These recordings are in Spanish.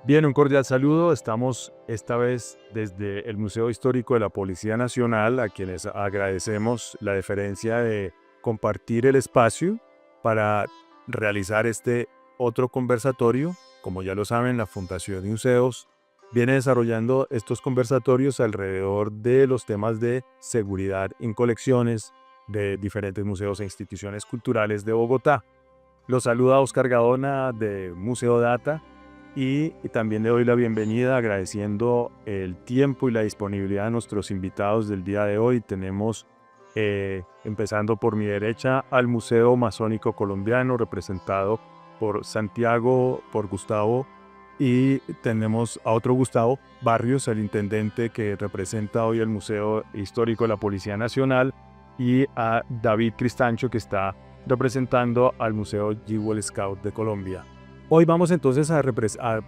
Bien, un cordial saludo. Estamos esta vez desde el Museo Histórico de la Policía Nacional, a quienes agradecemos la deferencia de compartir el espacio para realizar este otro conversatorio. Como ya lo saben, la Fundación de Museos viene desarrollando estos conversatorios alrededor de los temas de seguridad en colecciones de diferentes museos e instituciones culturales de Bogotá. Los saluda Oscar Gaona de Museo Data y también le doy la bienvenida agradeciendo el tiempo y la disponibilidad de nuestros invitados del día de hoy. Tenemos, empezando por mi derecha, al Museo Masónico Colombiano, representado por Santiago, por Gustavo, y tenemos a otro Gustavo Barrios, el intendente que representa hoy el Museo Histórico de la Policía Nacional, y a David Cristancho, que está representando al Museo Jewel Scout de Colombia. Hoy vamos entonces a realizar,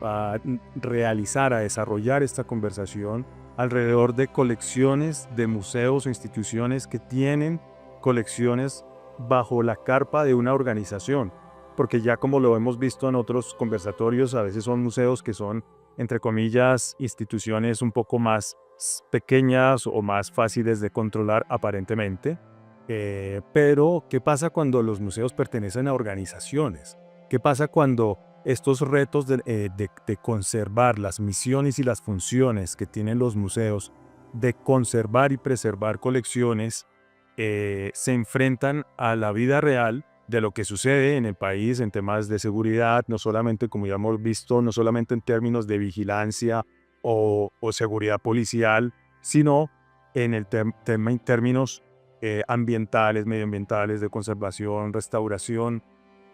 a desarrollar esta conversación alrededor de colecciones de museos o instituciones que tienen colecciones bajo la carpa de una organización, porque ya como lo hemos visto en otros conversatorios, a veces son museos que son, entre comillas, instituciones un poco más pequeñas o más fáciles de controlar aparentemente. Pero, ¿qué pasa cuando los museos pertenecen a organizaciones? ¿Qué pasa cuando estos retos de conservar las misiones y las funciones que tienen los museos, de conservar y preservar colecciones, se enfrentan a la vida real de lo que sucede en el país en temas de seguridad, no solamente, como ya hemos visto, no solamente en términos de vigilancia o seguridad policial, sino en el tema en términos ambientales, medioambientales, de conservación, restauración?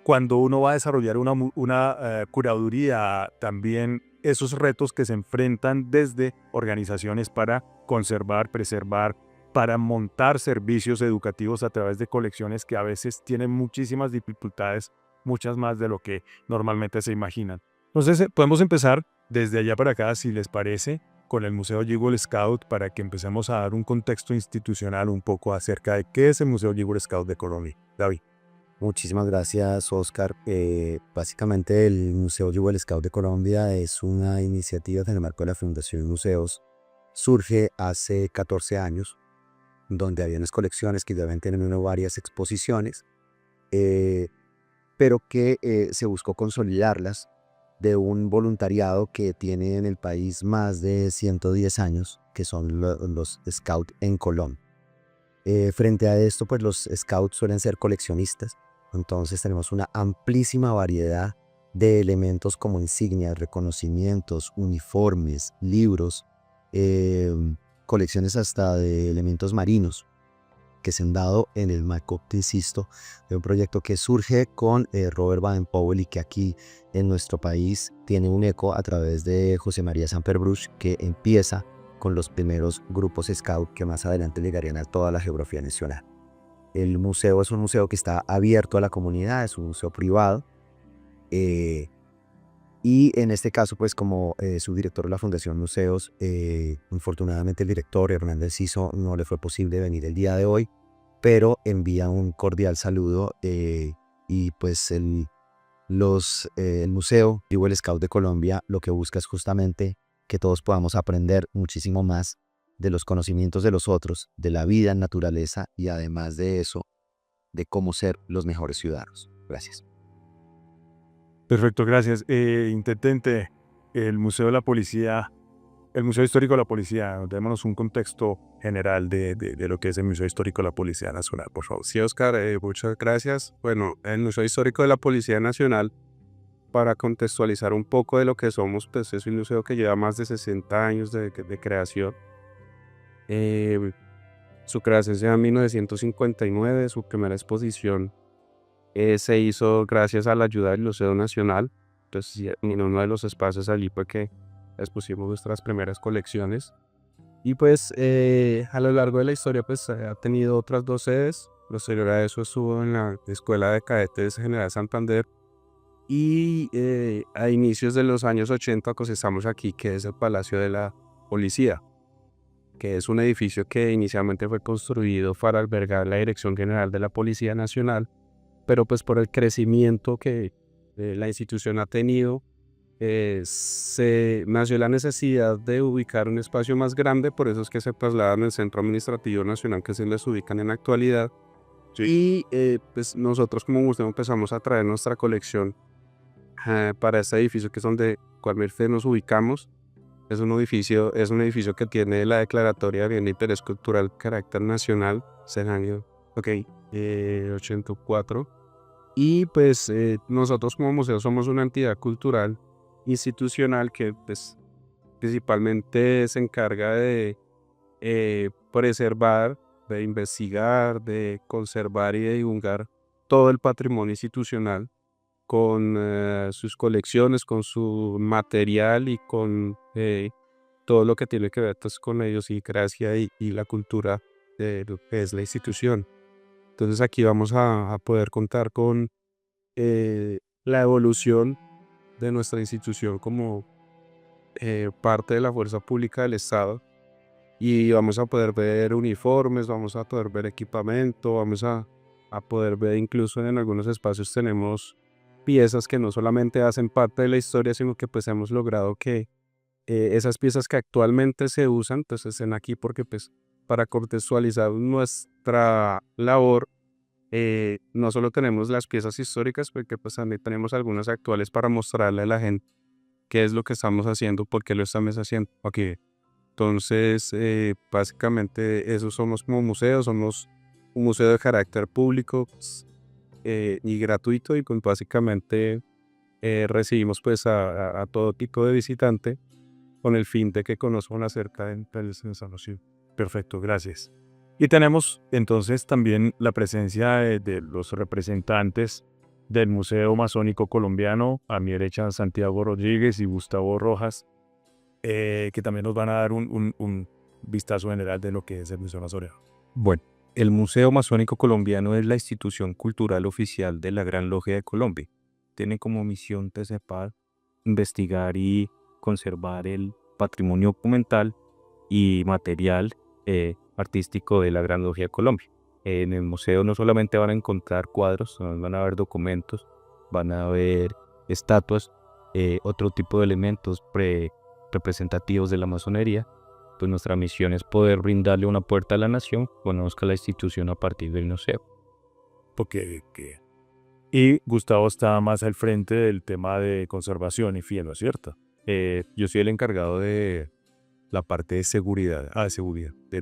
Cuando uno va a desarrollar una curaduría, también esos retos que se enfrentan desde organizaciones para conservar, preservar, para montar servicios educativos a través de colecciones que a veces tienen muchísimas dificultades, muchas más de lo que normalmente se imaginan. Entonces, podemos empezar desde allá para acá, si les parece, con el Museo Jewel Scout, para que empecemos a dar un contexto institucional un poco acerca de qué es el Museo Jewel Scout de Colombia. David. Muchísimas gracias, Oscar. Básicamente, el Museo Jewel Scout de Colombia es una iniciativa en el marco de la Fundación Museos. Surge hace 14 años, donde había unas colecciones que ya habían tenido varias exposiciones, eh, pero que se buscó consolidarlas de un voluntariado que tiene en el país más de 110 años, que son los Scouts en Colombia. Frente a esto, pues los Scouts suelen ser coleccionistas. Entonces tenemos una amplísima variedad de elementos como insignias, reconocimientos, uniformes, libros, colecciones hasta de elementos marinos que se han dado en el marco, te insisto, de un proyecto que surge con Robert Baden-Powell y que aquí en nuestro país tiene un eco a través de José María Samperbruch, que empieza con los primeros grupos Scout que más adelante llegarían a toda la geografía nacional. El museo es un museo que está abierto a la comunidad, es un museo privado, y en este caso, pues como subdirector de la Fundación Museos, infortunadamente el director Hernández Ciso no le fue posible venir el día de hoy, pero envía un cordial saludo, y pues el Museo Jewel Scout de Colombia lo que busca es justamente que todos podamos aprender muchísimo más de los conocimientos de los otros, de la vida en naturaleza y además de eso, de cómo ser los mejores ciudadanos. Gracias. Perfecto, gracias. Intendente, el Museo de la Policía, el Museo Histórico de la Policía, démonos un contexto general de lo que es el Museo Histórico de la Policía Nacional, por favor. Sí, Oscar, muchas gracias. Bueno, el Museo Histórico de la Policía Nacional, para contextualizar un poco de lo que somos, pues es un museo que lleva más de 60 años de creación. Su creación se llama en 1959, su primera exposición se hizo gracias a la ayuda del Museo Nacional. Entonces, en uno de los espacios allí fue que expusimos nuestras primeras colecciones. Y pues a lo largo de la historia pues ha tenido otras dos sedes. Posterior a eso estuvo en la Escuela de Cadetes General Santander. Y a inicios de los años 80 pues estamos aquí, que es el Palacio de la Policía, que es un edificio que inicialmente fue construido para albergar la Dirección General de la Policía Nacional, pero pues por el crecimiento que la institución ha tenido, se nació la necesidad de ubicar un espacio más grande, por eso es que se trasladan al Centro Administrativo Nacional, que se les ubican en la actualidad. Y pues nosotros como museo empezamos a traer nuestra colección para este edificio, que es donde actualmente nos ubicamos. Es un edificio que tiene la declaratoria de bien de interés cultural de carácter nacional, del año 84. Y pues nosotros como museo somos una entidad cultural institucional que pues principalmente se encarga de preservar, de investigar, de conservar y de divulgar todo el patrimonio institucional con sus colecciones, con su material y con todo lo que tiene que ver pues, con la idiosincrasia y la cultura de lo que es la institución. Entonces aquí vamos a poder contar con la evolución de nuestra institución como parte de la fuerza pública del Estado, y vamos a poder ver uniformes, vamos a poder ver equipamiento, vamos a poder ver incluso en algunos espacios tenemos piezas que no solamente hacen parte de la historia, sino que pues hemos logrado que esas piezas que actualmente se usan pues estén aquí, porque pues para contextualizar nuestra labor, no solo tenemos las piezas históricas, porque pues también tenemos algunas actuales para mostrarle a la gente qué es lo que estamos haciendo, por qué lo estamos haciendo. Okay. Entonces, básicamente eso somos como museo, somos un museo de carácter público pues, y gratuito, y pues básicamente recibimos pues a todo tipo de visitante con el fin de que conozcan acerca del Censo. Perfecto, gracias. Y tenemos entonces también la presencia de los representantes del Museo Masónico Colombiano, a mi derecha Santiago Rodríguez y Gustavo Rojas, que también nos van a dar un vistazo general de lo que es el Museo Masónico. Bueno, el Museo Masónico Colombiano es la institución cultural oficial de la Gran Logia de Colombia. Tiene como misión principal investigar y conservar el patrimonio documental y material artístico de la Gran Logia de Colombia. En el museo no solamente van a encontrar cuadros, van a haber documentos, van a haber estatuas, otro tipo de elementos representativos de la masonería. Pues nuestra misión es poder brindarle una puerta a la nación, conozca la institución a partir del museo. Y Gustavo está más al frente del tema de conservación y fiel, ¿no es cierto? Yo soy el encargado de la parte de seguridad,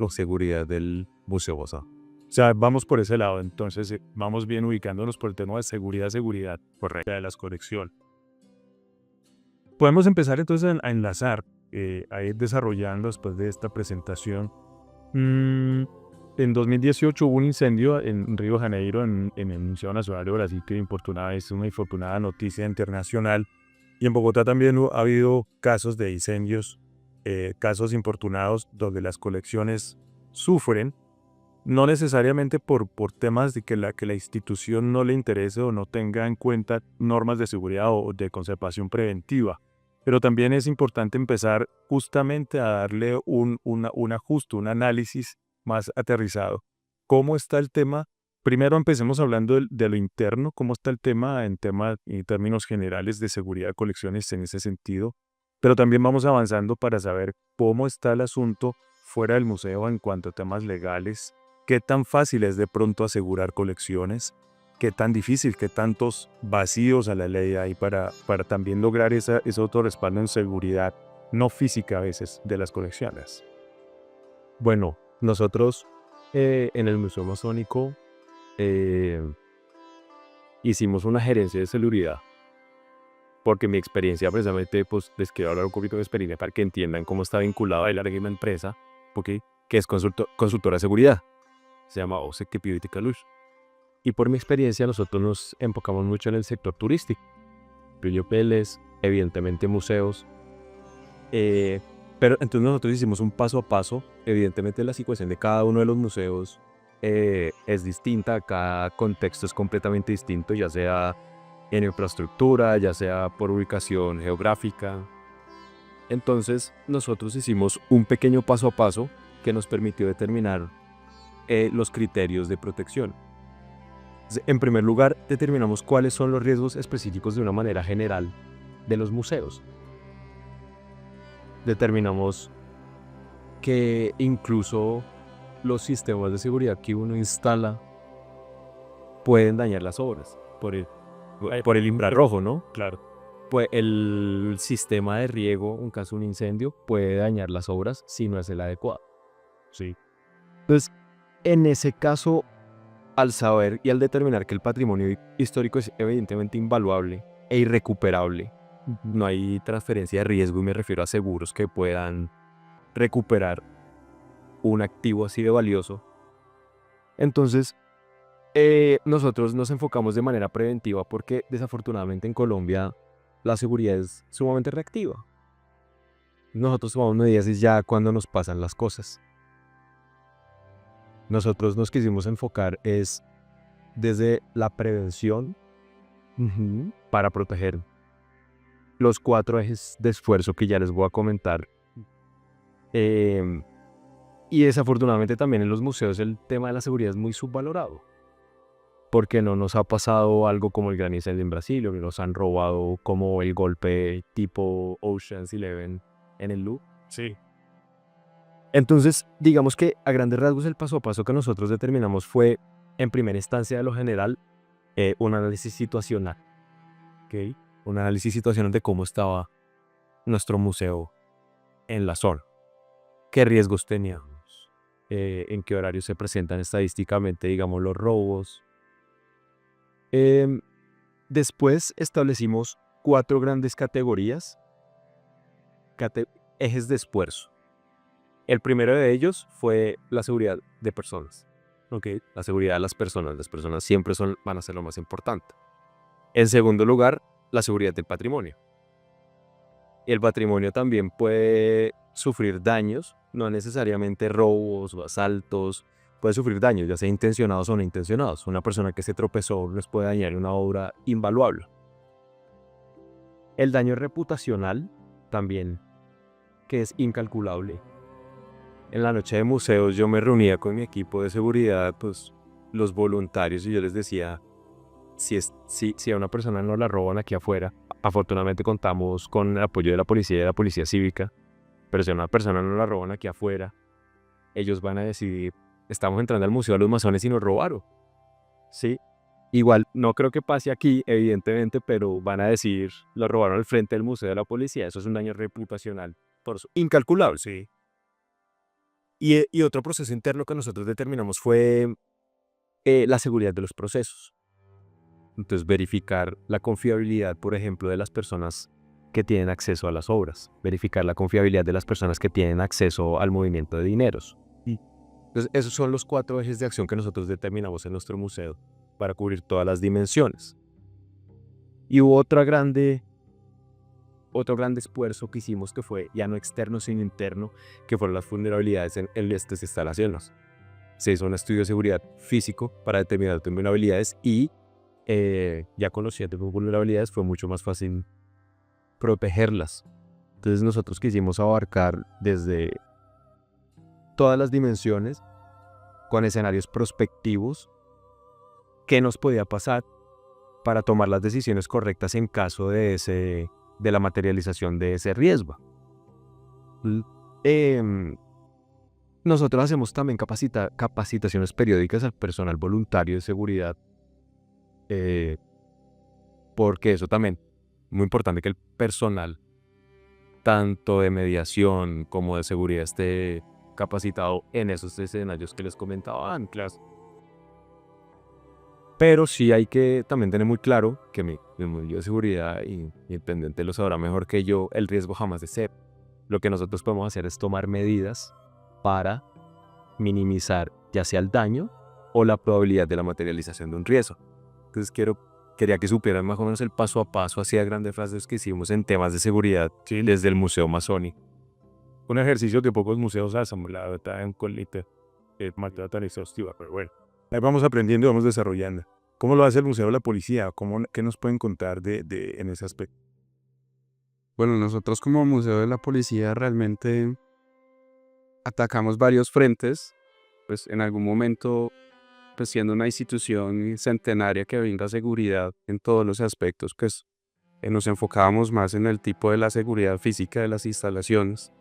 seguridad del Museo Bosa. O sea, vamos por ese lado, entonces vamos bien ubicándonos por el tema de seguridad, correcta, de las colecciones. Podemos empezar entonces a enlazar, a ir desarrollando después de esta presentación. En 2018 hubo un incendio en Río de Janeiro, en el Museo Nacional de Brasil, que es una infortunada noticia internacional. Y en Bogotá también ha habido casos de incendios, casos infortunados donde las colecciones sufren, no necesariamente por temas de que la institución no le interese o no tenga en cuenta normas de seguridad o de conservación preventiva. Pero también es importante empezar justamente a darle un ajuste, un análisis más aterrizado. ¿Cómo está el tema? Primero empecemos hablando de lo interno, cómo está el tema en términos generales de seguridad de colecciones en ese sentido, pero también vamos avanzando para saber cómo está el asunto fuera del museo en cuanto a temas legales, qué tan fácil es de pronto asegurar colecciones, qué tan difícil, qué tantos vacíos a la ley hay para también lograr ese autorrespaldo en seguridad no física a veces de las colecciones. Bueno, nosotros en el Museo Masónico hicimos una gerencia de seguridad, porque mi experiencia precisamente, pues les quiero hablar un poquito de experiencia para que entiendan cómo está vinculada a la empresa, porque que es consultora de seguridad, se llama OSEC Security Solutions. Y por mi experiencia nosotros nos enfocamos mucho en el sector turístico, hoteles, evidentemente museos, pero entonces nosotros hicimos un paso a paso. Evidentemente la situación de cada uno de los museos es distinta, cada contexto es completamente distinto, ya sea en infraestructura, ya sea por ubicación geográfica. Entonces nosotros hicimos un pequeño paso a paso que nos permitió determinar los criterios de protección. En primer lugar, determinamos cuáles son los riesgos específicos de una manera general de los museos. Determinamos que incluso los sistemas de seguridad que uno instala pueden dañar las obras por el infrarrojo, ¿no? Claro. Pues el sistema de riego, en caso de un incendio, puede dañar las obras si no es el adecuado. Sí. Entonces, en ese caso, al saber y al determinar que el patrimonio histórico es evidentemente invaluable e irrecuperable, no hay transferencia de riesgo, y me refiero a seguros que puedan recuperar un activo así de valioso. Entonces, nosotros nos enfocamos de manera preventiva porque desafortunadamente en Colombia la seguridad es sumamente reactiva. Nosotros tomamos medidas es ya cuando nos pasan las cosas. Nosotros nos quisimos enfocar es desde la prevención para proteger los 4 ejes de esfuerzo que ya les voy a comentar. Y desafortunadamente también en los museos el tema de la seguridad es muy subvalorado, porque no nos ha pasado algo como el gran incendio en Brasil, o que nos han robado como el golpe tipo Ocean's 11 en el Louvre. Sí. Entonces, digamos que a grandes rasgos el paso a paso que nosotros determinamos fue, en primera instancia de lo general, un análisis situacional. ¿Okay? Un análisis situacional de cómo estaba nuestro museo en la zona. ¿Qué riesgos teníamos? ¿En qué horario se presentan estadísticamente, digamos, los robos? Después establecimos 4 grandes categorías, ejes de esfuerzo. El primero de ellos fue la seguridad de personas. ¿Okay? La seguridad de las personas siempre van a ser lo más importante. En segundo lugar, la seguridad del patrimonio. Y el patrimonio también puede sufrir daños, no necesariamente robos o asaltos, puede sufrir daños, ya sea intencionados o no intencionados. Una persona que se tropezó les puede dañar una obra invaluable. El daño reputacional también, que es incalculable. En la noche de museos yo me reunía con mi equipo de seguridad, pues los voluntarios, y yo les decía, si a una persona no la roban aquí afuera, afortunadamente contamos con el apoyo de la policía y de la policía cívica, pero si a una persona no la roban aquí afuera, ellos van a decidir, estamos entrando al Museo de los Masones y nos robaron. ¿Sí? Igual, no creo que pase aquí, evidentemente, pero van a decir, lo robaron al frente del Museo de la Policía. Eso es un daño reputacional por eso, incalculable. Sí. Y otro proceso interno que nosotros determinamos fue la seguridad de los procesos. Entonces, verificar la confiabilidad, por ejemplo, de las personas que tienen acceso a las obras. Verificar la confiabilidad de las personas que tienen acceso al movimiento de dineros. Entonces, esos son los 4 ejes de acción que nosotros determinamos en nuestro museo para cubrir todas las dimensiones. Y hubo otro grande esfuerzo que hicimos, que fue ya no externo sino interno, que fueron las vulnerabilidades en estas instalaciones. Se hizo un estudio de seguridad físico para determinar las vulnerabilidades y ya con los 7 vulnerabilidades fue mucho más fácil protegerlas. Entonces nosotros quisimos abarcar desde todas las dimensiones con escenarios prospectivos, qué nos podía pasar para tomar las decisiones correctas en caso de la materialización de ese riesgo. Nosotros hacemos también capacitaciones periódicas al personal voluntario de seguridad, porque eso también es muy importante, que el personal tanto de mediación como de seguridad esté capacitado en esos escenarios que les comentaba antes. Pero sí hay que también tener muy claro que mi medio de seguridad y el intendente lo sabrá mejor que yo, el riesgo jamás es cero. Lo que nosotros podemos hacer es tomar medidas para minimizar ya sea el daño o la probabilidad de la materialización de un riesgo. Entonces quería que supieran más o menos el paso a paso, hacia grandes frases que hicimos en temas de seguridad desde el Museo Masónico. Un ejercicio que pocos museos hacen, la verdad, en colita, es más tan exhaustiva, pero bueno. Ahí vamos aprendiendo y vamos desarrollando. ¿Cómo lo hace el Museo de la Policía? ¿Qué nos pueden contar en ese aspecto? Bueno, nosotros como Museo de la Policía realmente atacamos varios frentes, pues en algún momento, pues siendo una institución centenaria que brinda seguridad en todos los aspectos, pues nos enfocábamos más en el tipo de la seguridad física de las instalaciones.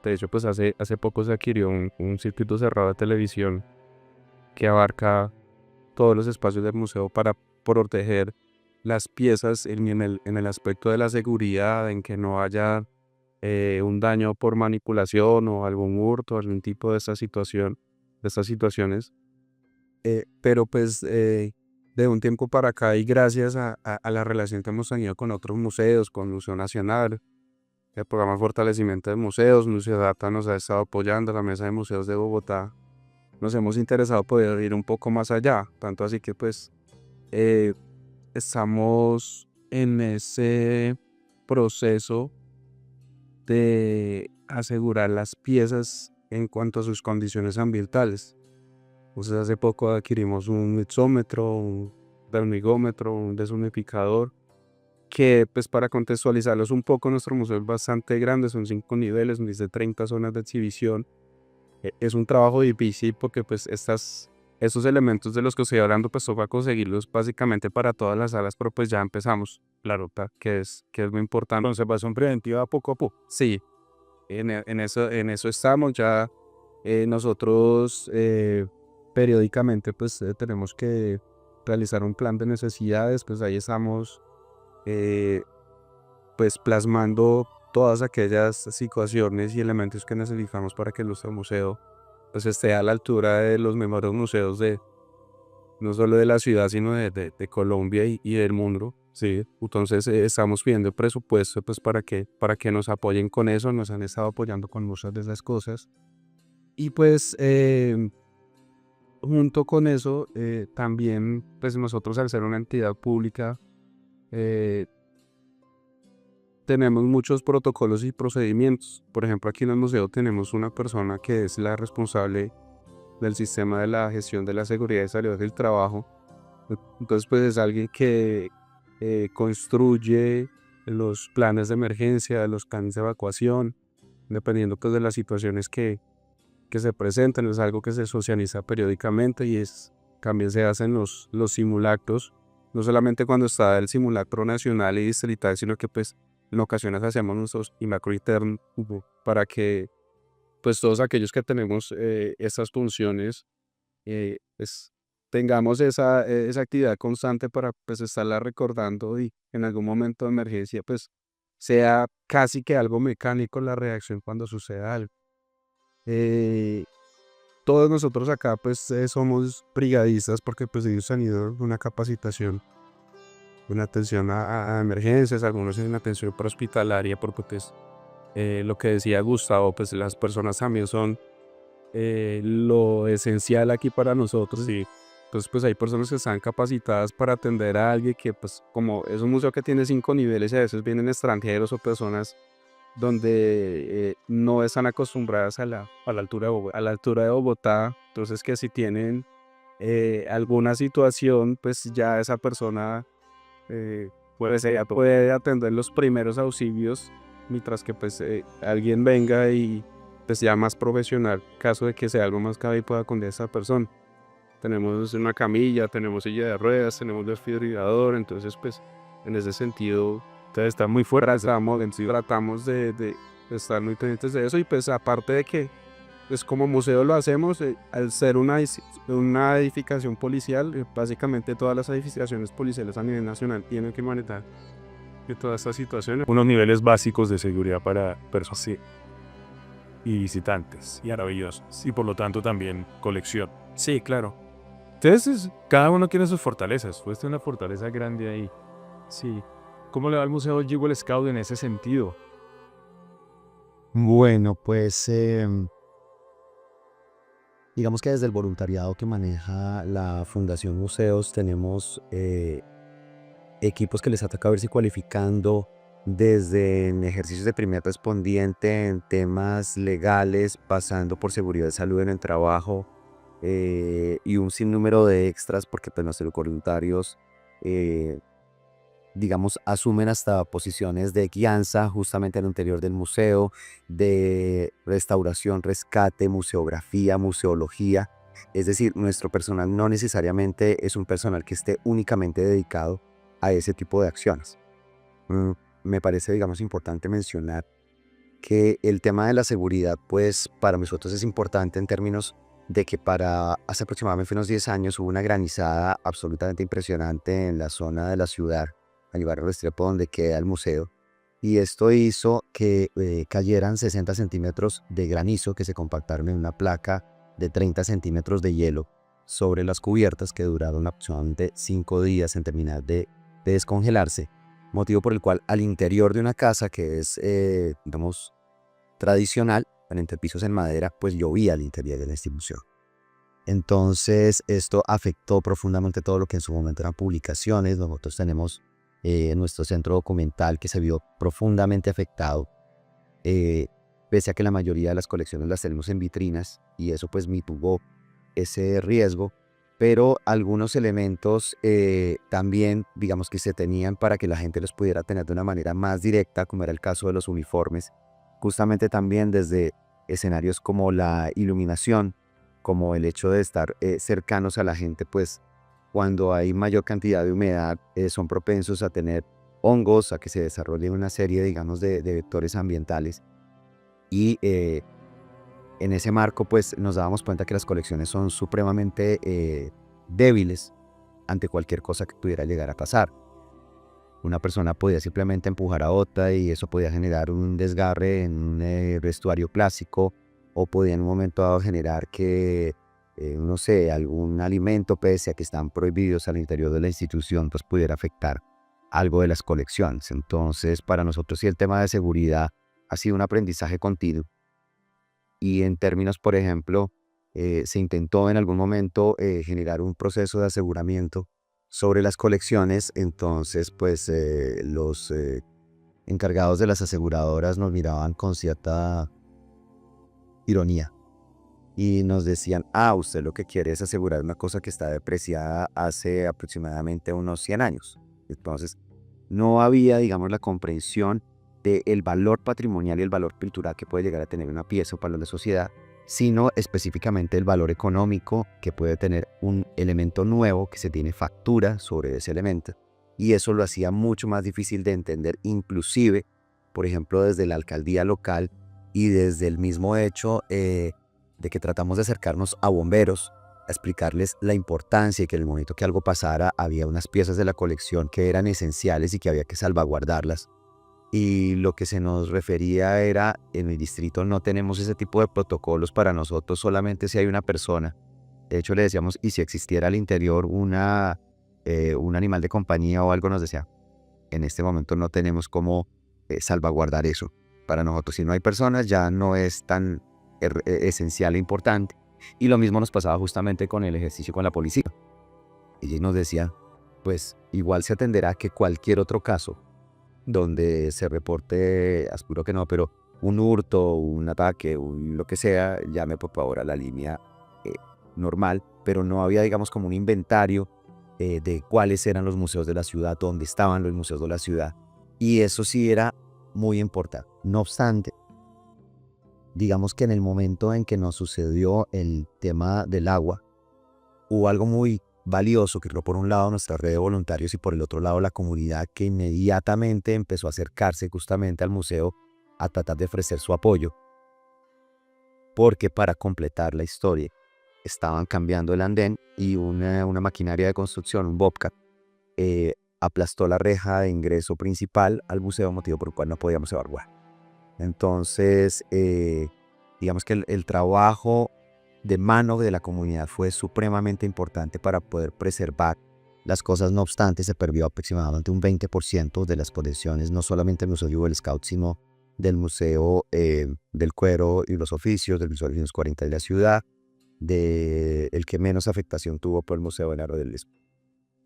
De hecho, pues hace poco se adquirió un circuito cerrado de televisión que abarca todos los espacios del museo para proteger las piezas en el aspecto de la seguridad, en que no haya un daño por manipulación o algún hurto, algún tipo de esta situación, de estas situaciones. Pero pues de un tiempo para acá y gracias a la relación que hemos tenido con otros museos, con Museo Nacional, el programa de fortalecimiento de museos, Museo Data nos ha estado apoyando, la Mesa de Museos de Bogotá, nos hemos interesado poder ir un poco más allá, tanto así que pues estamos en ese proceso de asegurar las piezas en cuanto a sus condiciones ambientales. Entonces hace poco adquirimos un mixómetro, un vermigómetro, un deshumidificador, que pues para contextualizarlos un poco, nuestro museo es bastante grande, son 5 niveles, más de 30 zonas de exhibición. Es un trabajo difícil porque pues estos elementos de los que estoy hablando pues toca conseguirlos básicamente para todas las salas, pero pues ya empezamos, claro, que es muy importante. Conservación preventiva poco a poco. Sí, en eso estamos ya. Nosotros periódicamente pues tenemos que realizar un plan de necesidades, pues ahí estamos pues plasmando todas aquellas situaciones y elementos que necesitamos para que nuestro museo pues esté a la altura de los mejores museos de no solo de la ciudad sino de Colombia y del mundo. Sí, entonces estamos pidiendo presupuesto pues para que nos apoyen con eso, nos han estado apoyando con muchas de esas cosas y pues junto con eso también pues nosotros al ser una entidad pública tenemos muchos protocolos y procedimientos. Por ejemplo, aquí en el museo tenemos una persona que es la responsable del sistema de la gestión de la seguridad y salud del trabajo. Entonces, pues es alguien que construye los planes de emergencia, los planes de evacuación, dependiendo pues de las situaciones que se presentan. Es algo que se socializa periódicamente y también se hacen los simulacros, no solamente cuando está el simulacro nacional y distrital, sino que pues en ocasiones hacemos nuestros simulacros internos para que pues todos aquellos que tenemos estas funciones pues tengamos esa actividad constante para pues estarla recordando y en algún momento de emergencia pues sea casi que algo mecánico la reacción cuando suceda algo. Todos nosotros acá pues somos brigadistas porque pues ellos han ido una capacitación, una atención a emergencias, algunos en atención prehospitalaria porque pues lo que decía Gustavo, pues las personas también son lo esencial aquí para nosotros. Sí. Entonces pues hay personas que están capacitadas para atender a alguien que pues como es un museo que tiene 5 niveles y a veces vienen extranjeros o personas donde no están acostumbradas a la altura de Bogotá, entonces que si tienen alguna situación, pues ya esa persona puede atender los primeros auxilios, mientras que pues alguien venga y pues ya más profesional, caso de que sea algo más grave y pueda atender a esa persona. Tenemos una camilla, tenemos silla de ruedas, tenemos desfibrilador, entonces pues en ese sentido Ustedes están muy fuertes. tratamos de estar muy pendientes de eso y pues aparte de que pues como museo lo hacemos, al ser una edificación policial, básicamente todas las edificaciones policiales a nivel nacional tienen que manejar de todas estas situaciones. Unos niveles básicos de seguridad para personas y visitantes. Y maravillosos. Y por lo tanto también colección. Sí, claro. Entonces, cada uno tiene sus fortalezas. Usted tiene una fortaleza grande ahí. Sí. ¿Cómo le va al Museo Jewel Scout en ese sentido? Bueno, pues digamos que desde el voluntariado que maneja la Fundación Museos tenemos equipos que les ha tocado irse cualificando desde en ejercicios de primer respondiente en temas legales, pasando por seguridad y salud en el trabajo y un sinnúmero de extras porque pues, nuestros voluntarios digamos, asumen hasta posiciones de guianza justamente al interior del museo, de restauración, rescate, museografía, museología. Es decir, nuestro personal no necesariamente es un personal que esté únicamente dedicado a ese tipo de acciones. me parece, digamos, importante mencionar que el tema de la seguridad, pues para nosotros es importante en términos de que para hace aproximadamente unos 10 años hubo una granizada absolutamente impresionante en la zona de la ciudad, al barrio Restrepo, donde queda el museo. Y esto hizo que cayeran 60 centímetros de granizo que se compactaron en una placa de 30 centímetros de hielo sobre las cubiertas que duraron aproximadamente 5 días en terminar de descongelarse, motivo por el cual al interior de una casa que es, digamos, tradicional, en entrepisos en madera, pues llovía al interior de la institución. Entonces esto afectó profundamente todo lo que en su momento eran publicaciones. Nosotros tenemos nuestro centro documental que se vio profundamente afectado, pese a que la mayoría de las colecciones las tenemos en vitrinas y eso pues mitigó ese riesgo, pero algunos elementos también digamos que se tenían para que la gente los pudiera tener de una manera más directa, como era el caso de los uniformes, justamente también desde escenarios como la iluminación, como el hecho de estar cercanos a la gente, pues cuando hay mayor cantidad de humedad son propensos a tener hongos, a que se desarrolle una serie, digamos, de vectores ambientales. Y en ese marco, pues nos dábamos cuenta que las colecciones son supremamente débiles ante cualquier cosa que pudiera llegar a pasar. Una persona podía simplemente empujar a otra y eso podía generar un desgarre en un vestuario clásico, o podía en un momento dado generar que, no sé, algún alimento, pese a que están prohibidos al interior de la institución, pues pudiera afectar algo de las colecciones. Entonces, para nosotros sí el tema de seguridad ha sido un aprendizaje continuo. Y en términos, por ejemplo, se intentó en algún momento generar un proceso de aseguramiento sobre las colecciones. Entonces, pues los encargados de las aseguradoras nos miraban con cierta ironía y nos decían, usted lo que quiere es asegurar una cosa que está depreciada hace aproximadamente unos 100 años. Entonces, no había, digamos, la comprensión del valor patrimonial y el valor cultural que puede llegar a tener una pieza para la sociedad, sino específicamente el valor económico que puede tener un elemento nuevo que se tiene factura sobre ese elemento. Y eso lo hacía mucho más difícil de entender, inclusive, por ejemplo, desde la alcaldía local y desde el mismo hecho de que tratamos de acercarnos a bomberos, a explicarles la importancia y que en el momento que algo pasara había unas piezas de la colección que eran esenciales y que había que salvaguardarlas. Y lo que se nos refería era, en el distrito no tenemos ese tipo de protocolos para nosotros, solamente si hay una persona. De hecho le decíamos, y si existiera al interior un animal de compañía o algo, nos decía, en este momento no tenemos cómo salvaguardar eso. Para nosotros, si no hay personas, ya no es tan esencial e importante. Y lo mismo nos pasaba justamente con el ejercicio con la policía. Ella nos decía, pues igual se atenderá que cualquier otro caso donde se reporte, aseguro que no, pero un hurto, un ataque, lo que sea, llame por favor a la línea normal, pero no había, digamos, como un inventario de cuáles eran los museos de la ciudad, dónde estaban los museos de la ciudad, y eso sí era muy importante. No obstante, digamos que en el momento en que nos sucedió el tema del agua, hubo algo muy valioso que creó por un lado nuestra red de voluntarios y por el otro lado la comunidad, que inmediatamente empezó a acercarse justamente al museo a tratar de ofrecer su apoyo, porque para completar la historia estaban cambiando el andén y una maquinaria de construcción, un Bobcat, aplastó la reja de ingreso principal al museo, motivo por el cual no podíamos evacuar. Entonces, digamos que el trabajo de mano de la comunidad fue supremamente importante para poder preservar las cosas. No obstante, se perdió aproximadamente un 20% de las colecciones, no solamente del Museo Jewel Scout, sino del Museo del Cuero y los Oficios, del Museo de los 40 de la ciudad, el que menos afectación tuvo por el Museo de Naro del Istmo.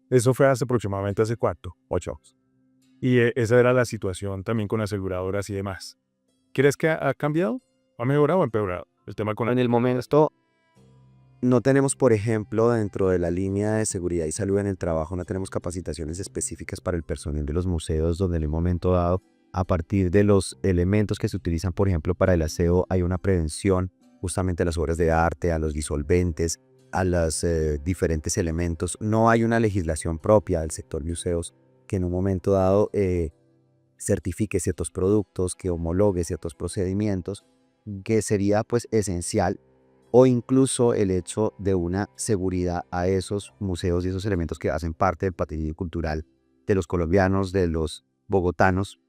Eso fue aproximadamente hace ¿cuánto? 8 años. Y esa era la situación también con aseguradoras y demás. ¿Crees que ha cambiado? ¿Ha mejorado o empeorado el tema con En el momento no tenemos, por ejemplo, dentro de la línea de seguridad y salud en el trabajo, no tenemos capacitaciones específicas para el personal de los museos, donde en el momento dado, a partir de los elementos que se utilizan, por ejemplo, para el aseo, hay una prevención justamente a las obras de arte, a los disolventes, a los diferentes elementos. No hay una legislación propia del sector museos que en un momento dado certifique ciertos productos, que homologue ciertos procedimientos, que sería pues esencial, o incluso el hecho de una seguridad a esos museos y esos elementos que hacen parte del patrimonio cultural de los colombianos, de los bogotanos.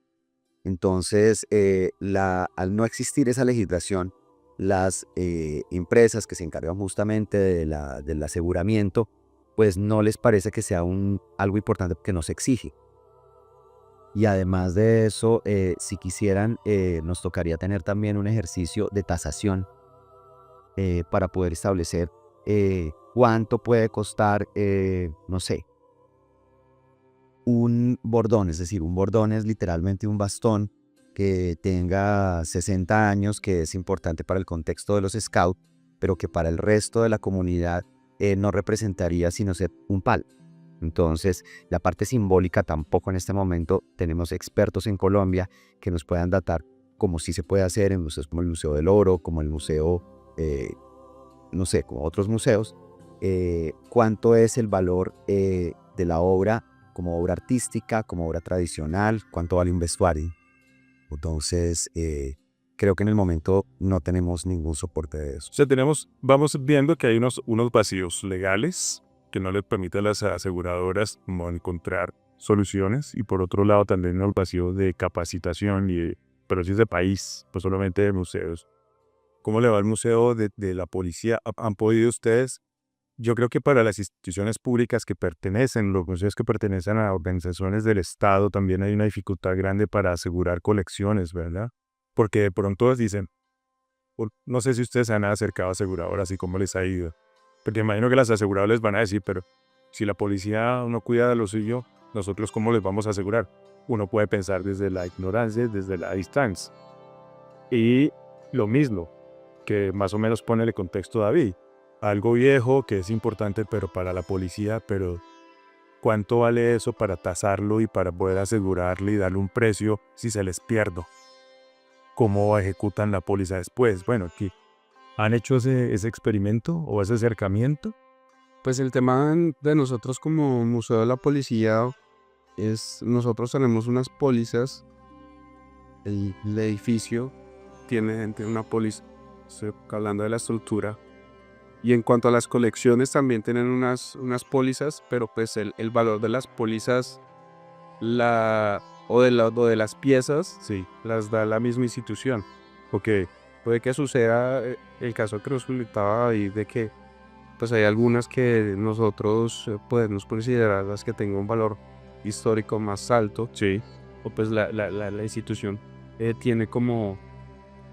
Entonces, al no existir esa legislación, las empresas que se encargan justamente del aseguramiento, pues no les parece que sea algo importante que no se exige. Y además de eso, si quisieran, nos tocaría tener también un ejercicio de tasación para poder establecer cuánto puede costar, no sé, un bordón. Es decir, un bordón es literalmente un bastón que tenga 60 años, que es importante para el contexto de los scouts, pero que para el resto de la comunidad no representaría sino ser un palo. Entonces, la parte simbólica tampoco en este momento tenemos expertos en Colombia que nos puedan datar, como sí se puede hacer en museos como el Museo del Oro, como el museo, no sé, como otros museos, cuánto es el valor de la obra como obra artística, como obra tradicional, cuánto vale un vestuario. Entonces, creo que en el momento no tenemos ningún soporte de eso. O sea, vamos viendo que hay unos vacíos legales que no les permiten a las aseguradoras como encontrar soluciones, y por otro lado también unos vacíos de capacitación pero sí es de país, pues solamente de museos. ¿Cómo le va al museo de la policía? ¿Han podido ustedes? Yo creo que para las instituciones públicas los museos que pertenecen a organizaciones del Estado, también hay una dificultad grande para asegurar colecciones, ¿verdad? Porque de pronto dicen, no sé si ustedes se han acercado a aseguradoras y cómo les ha ido. Porque imagino que las aseguradoras les van a decir, pero si la policía no cuida de lo suyo, nosotros ¿cómo les vamos a asegurar? Uno puede pensar desde la ignorancia, desde la distancia. Y lo mismo, que más o menos pone el contexto David. Algo viejo que es importante, pero para la policía, pero ¿cuánto vale eso para tasarlo y para poder asegurarle y darle un precio si se les pierde? ¿Cómo ejecutan la póliza después? Bueno, aquí ¿han hecho ese experimento o ese acercamiento? Pues el tema de nosotros como Museo de la Policía es, nosotros tenemos unas pólizas, el edificio tiene una póliza, estoy hablando de la estructura, y en cuanto a las colecciones también tienen unas pólizas, pero pues el valor de las pólizas o de las piezas Sí. las da la misma institución. Ok. Puede que suceda el caso que nos comentaba ahí de que pues hay algunas que nosotros podemos considerarlas que tengan un valor histórico más alto, Sí. o pues la institución tiene como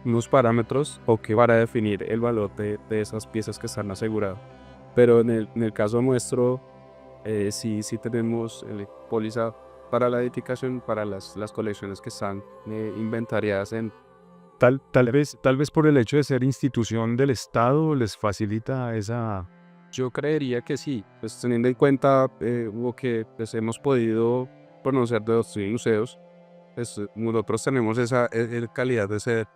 unos parámetros o que para definir el valor de esas piezas que están aseguradas. Pero en el caso nuestro, sí tenemos póliza para la edificación, para las colecciones que están inventariadas en... Tal vez por el hecho de ser institución del Estado les facilita esa... Yo creería que sí, pues teniendo en cuenta lo que pues, hemos podido conocer de los museos, pues nosotros tenemos esa calidad de ser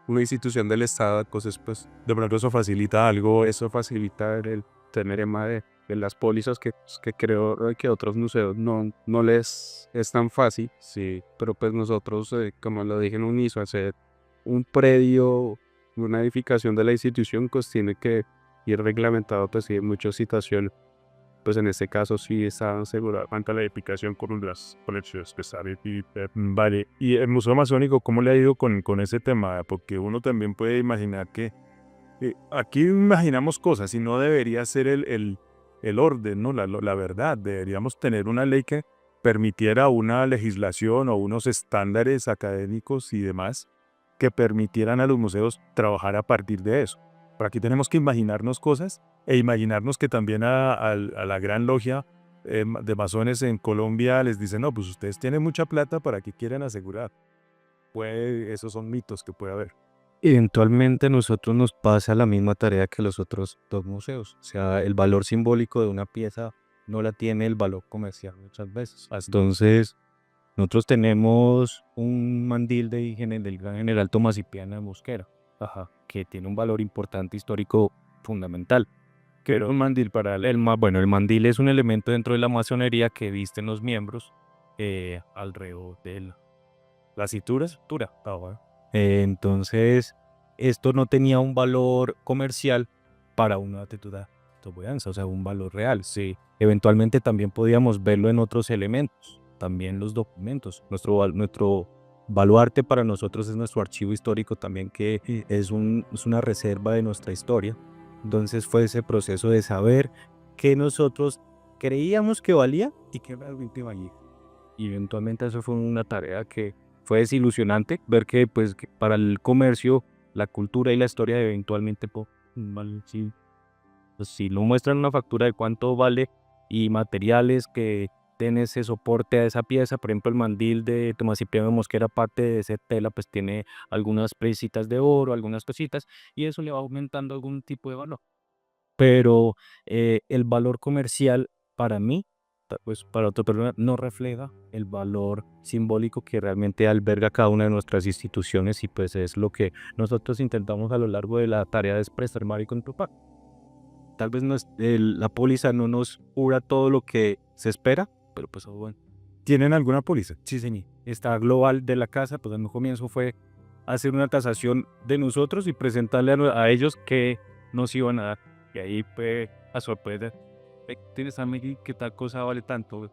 una institución del Estado, entonces pues De pronto eso facilita algo. eso facilita el tener tema de las pólizas que creo que otros museos no les es tan fácil, Sí. pero pues nosotros, como lo dije en un inicio, hacer un predio, una edificación de la institución, pues tiene que ir reglamentado, pues sí, en muchas situaciones. Pues en este caso sí está asegurado cuanto a la edificación con las colecciones que están y, Vale. ¿Y el Museo Amazónico cómo le ha ido con ese tema? Porque uno también puede imaginar que aquí imaginamos cosas y no debería ser el orden, ¿no? La verdad. Deberíamos tener una ley que permitiera una legislación o unos estándares académicos y demás que permitieran a los museos trabajar a partir de eso. Pero aquí tenemos que imaginarnos cosas e imaginarnos que también a la gran logia de masones en Colombia les dicen, no, pues ustedes tienen mucha plata, ¿para qué quieren asegurar? Esos son mitos que puede haber. Eventualmente a nosotros nos pasa la misma tarea que los otros dos museos. O sea, el valor simbólico de una pieza no la tiene el valor comercial muchas veces. Entonces, nosotros tenemos un mandil de higiene del gran general Tomás Cipriano de Mosquera, que tiene un valor importante histórico fundamental. Que era un mandil para El mandil es un elemento dentro de la masonería que visten los miembros alrededor de la cintura. Entonces, esto no tenía un valor comercial para una tetura toboyanza, o sea, un valor real. Sí, eventualmente también podíamos verlo en otros elementos, también los documentos. Nuestro baluarte para nosotros es nuestro archivo histórico también, que es una reserva de nuestra historia. Entonces fue ese proceso de saber qué nosotros creíamos que valía y qué realmente valía. Y eventualmente eso fue una tarea que fue desilusionante, ver que, pues, que para el comercio, la cultura y la historia eventualmente sí, pues, si lo muestran una factura de cuánto vale y materiales que den ese soporte a esa pieza, por ejemplo el mandil de Tomás Cipriano de Mosquera, parte de esa tela, pues tiene algunas presitas de oro, algunas cositas, y eso le va aumentando algún tipo de valor. Pero el valor comercial para mí, pues para otra persona, no refleja el valor simbólico que realmente alberga cada una de nuestras instituciones, y pues es lo que nosotros intentamos a lo largo de la tarea de expresar Marico en Tupac. Tal vez la póliza no nos cubra todo lo que se espera, pero pues bueno. ¿Tienen alguna póliza? Sí, señor. Esta global de la casa, pues en un comienzo fue hacer una tasación de nosotros y presentarle a ellos qué nos iban a dar. Y ahí fue a sorprender. ¿Tienes a mí qué tal cosa vale tanto?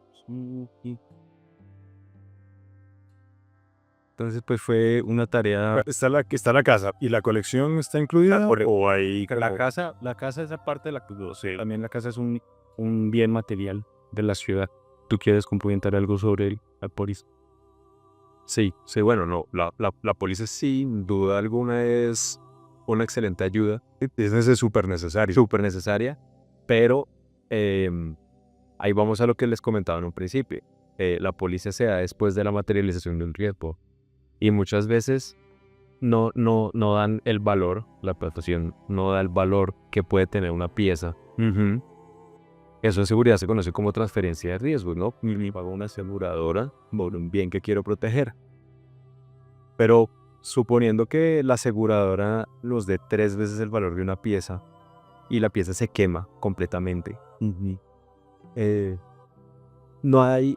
Entonces, pues fue una tarea. Está la casa. ¿Y la colección está incluida? ¿O hay La casa es aparte de la cultura. Sí, también la casa es un bien material de la ciudad. ¿Tú quieres complementar algo sobre la póliza? Sí, bueno, no, la póliza sin duda alguna es una excelente ayuda, es súper necesario? súper necesaria, pero ahí vamos a lo que les comentaba en un principio. La póliza se da después de la materialización de un riesgo y muchas veces no dan el valor, la prestación no da el valor que puede tener una pieza. Eso en seguridad se conoce como transferencia de riesgos, ¿no? Me pago una aseguradora por un bien que quiero proteger. Pero suponiendo que la aseguradora nos dé 3 veces el valor de una pieza y la pieza se quema completamente, no hay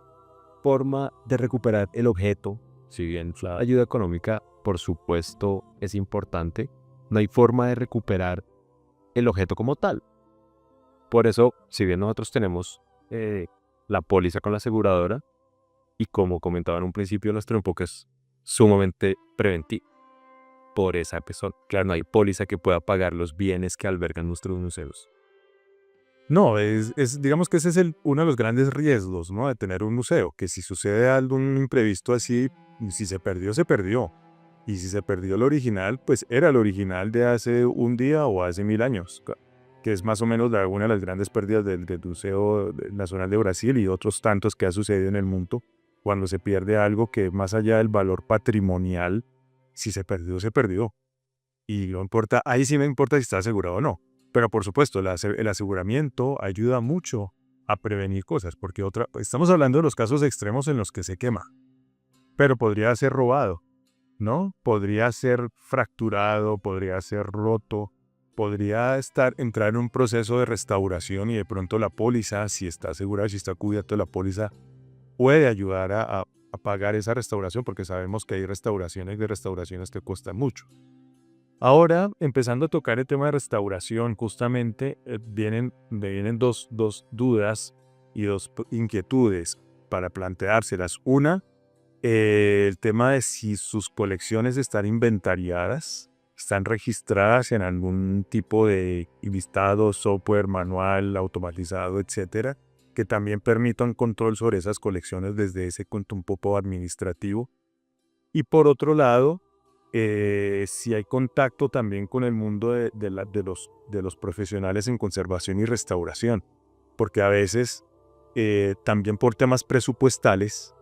forma de recuperar el objeto. Si bien la ayuda económica, por supuesto, es importante, no hay forma de recuperar el objeto como tal. Por eso, si bien nosotros tenemos la póliza con la aseguradora, y como comentaba en un principio, nuestro enfoque es sumamente preventivo. Por esa razón, claro, no hay póliza que pueda pagar los bienes que albergan nuestros museos. No, digamos que ese es uno de los grandes riesgos, ¿no? De tener un museo, que si sucede algún imprevisto así, si se perdió, se perdió. Y si se perdió el original, pues era el original de hace un día o hace 1000 años, que es más o menos una de las grandes pérdidas del Museo Nacional de Brasil y otros tantos que ha sucedido en el mundo, cuando se pierde algo que más allá del valor patrimonial, si se perdió, se perdió. Y no importa, ahí sí me importa si está asegurado o no. Pero por supuesto, el aseguramiento ayuda mucho a prevenir cosas, porque estamos hablando de los casos extremos en los que se quema, pero podría ser robado, ¿no? Podría ser fracturado, podría ser roto, podría entrar en un proceso de restauración y de pronto la póliza, si está asegurada, si está cubierto la póliza, puede ayudar a pagar esa restauración, porque sabemos que hay restauraciones que cuestan mucho. Ahora, empezando a tocar el tema de restauración, justamente vienen dos dudas y dos inquietudes para planteárselas. Una, el tema de si sus colecciones están inventariadas, están registradas en algún tipo de listado, software, manual, automatizado, etcétera, que también permitan control sobre esas colecciones desde ese punto un poco administrativo. Y por otro lado, si hay contacto también con el mundo de los profesionales en conservación y restauración, porque a veces también por temas presupuestales,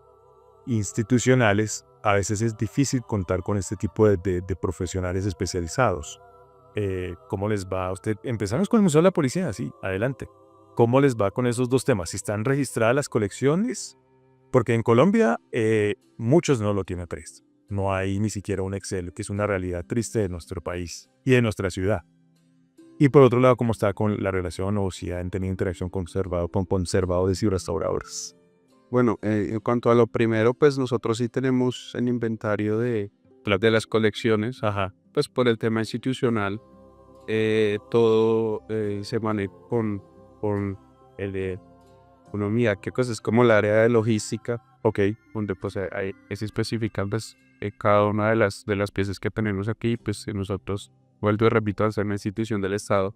institucionales, a veces es difícil contar con este tipo de profesionales especializados. ¿Cómo les va a usted? Empezamos con el Museo de la Policía, sí, adelante. ¿Cómo les va con esos dos temas? Si están registradas las colecciones, porque en Colombia muchos no lo tienen presto. No hay ni siquiera un Excel, que es una realidad triste de nuestro país y de nuestra ciudad. Y por otro lado, cómo está con la relación o si han tenido interacción con conservadores y restauradores. Bueno, en cuanto a lo primero, pues nosotros sí tenemos el inventario de las colecciones, Ajá. pues por el tema institucional, todo se maneja con el de economía, que pues es como el área de logística, Ok. donde pues se especifican pues cada una de las piezas que tenemos aquí, pues nosotros, vuelvo y repito, al ser una institución del Estado,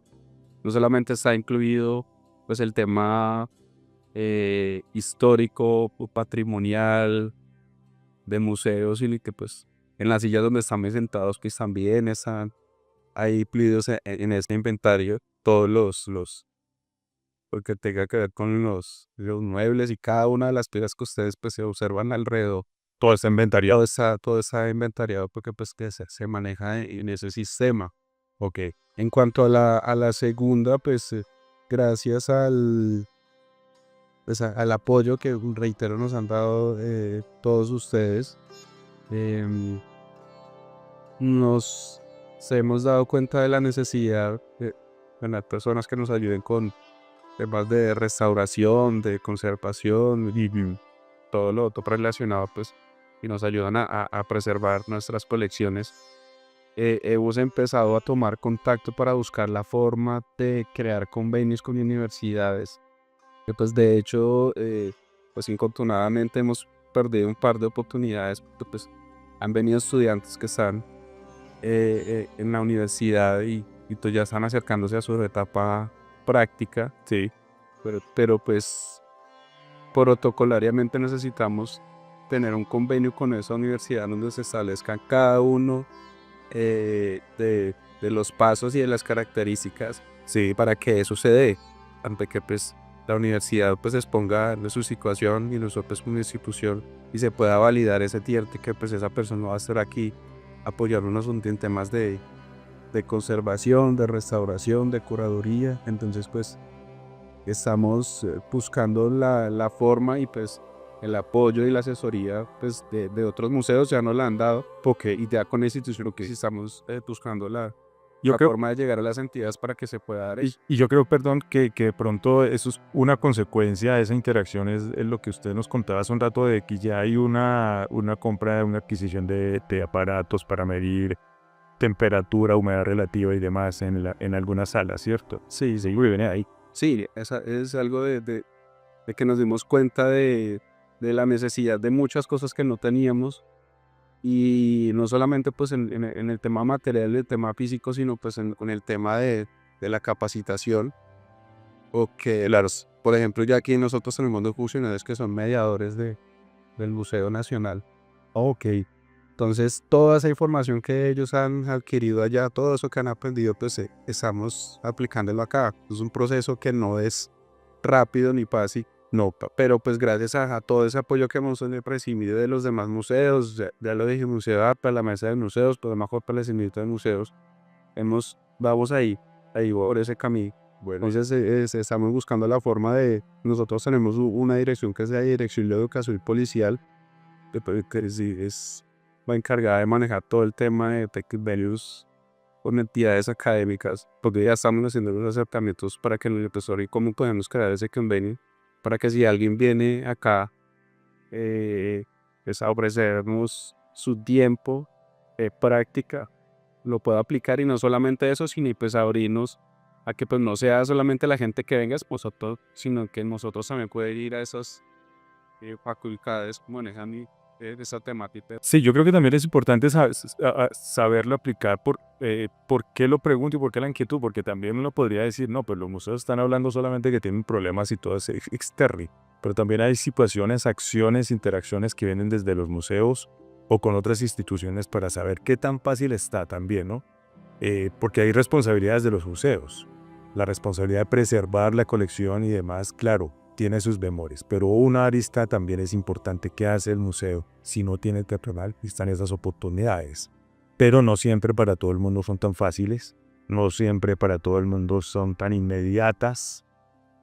no solamente está incluido pues el tema histórico, patrimonial, de museos, y que pues en las sillas donde estamos sentados, que también están ahí incluidos en este inventario, todos lo que tenga que ver con los muebles y cada una de las piezas que ustedes pues se observan alrededor. Todo está inventariado. Todo está inventariado porque pues que se maneja en ese sistema. Ok. En cuanto a la segunda, pues gracias al apoyo que, reitero, nos han dado todos ustedes, em, nos hemos dado cuenta de la necesidad de tener personas que nos ayuden con temas de restauración, de conservación y todo lo otro relacionado, pues, y nos ayudan a preservar nuestras colecciones. Hemos empezado a tomar contacto para buscar la forma de crear convenios con universidades, que pues de hecho, pues infortunadamente hemos perdido un par de oportunidades, porque pues han venido estudiantes que están en la universidad y pues ya están acercándose a su etapa práctica, Sí. pero pues protocolariamente necesitamos tener un convenio con esa universidad donde se establezcan cada uno de los pasos y de las características, sí, para que eso se dé, ante que pues la universidad pues exponga de su situación y nosotros como institución y se pueda validar ese tierte que pues esa persona va a estar aquí apoyarnos en temas de conservación, de restauración, de curaduría. Entonces pues estamos buscando la forma y pues el apoyo y la asesoría pues de otros museos ya nos la han dado, porque y ya con la institución que sí estamos buscando Yo la creo, forma de llegar a las entidades para que se pueda dar eso. y yo creo, perdón, que de pronto eso es una consecuencia de esa interacción, es lo que usted nos contaba hace un rato, de que ya hay una compra, una adquisición de aparatos para medir temperatura, humedad relativa y demás en algunas salas, ¿cierto? Sí, Sí, muy bien ahí. sí, es algo de que nos dimos cuenta de la necesidad de muchas cosas que no teníamos, y no solamente pues en el tema material, el tema físico, sino pues con el tema de la capacitación, o que, por ejemplo, ya aquí nosotros tenemos dos funcionarios que son mediadores del Museo Nacional. Ok. Entonces, toda esa información que ellos han adquirido allá, todo eso que han aprendido, pues estamos aplicándolo acá. Es un proceso que no es rápido ni fácil, no, pero pues gracias a todo ese apoyo que hemos recibido de los demás museos, ya lo dije, Museo APA, la mesa de museos, pero mejor para el de museos, vamos ahí por ese camino. Bueno, Entonces, estamos buscando la forma nosotros tenemos una dirección que es la Dirección de Educación Policial, que sí va encargada de manejar todo el tema de convenios con entidades académicas, porque ya estamos haciendo los acercamientos para que el profesor y cómo podemos crear ese convenio, para que si alguien viene acá pues a ofrecernos su tiempo, práctica, lo pueda aplicar, y no solamente eso, sino pues abrirnos a que pues no sea solamente la gente que venga nosotros, sino que nosotros también poder ir a esas facultades que manejan esa temática. sí, yo creo que también es importante saberlo aplicar por qué lo pregunto y por qué la inquietud, porque también uno podría decir, no, pues los museos están hablando solamente que tienen problemas y todo es externo, pero también hay situaciones, acciones, interacciones que vienen desde los museos o con otras instituciones para saber qué tan fácil está también, ¿no? Porque hay responsabilidades de los museos, la responsabilidad de preservar la colección y demás, claro, tiene sus bemoles, pero una arista también es importante. ¿Qué hace el museo si no tiene personal? Están esas oportunidades, pero no siempre para todo el mundo son tan fáciles, no siempre para todo el mundo son tan inmediatas,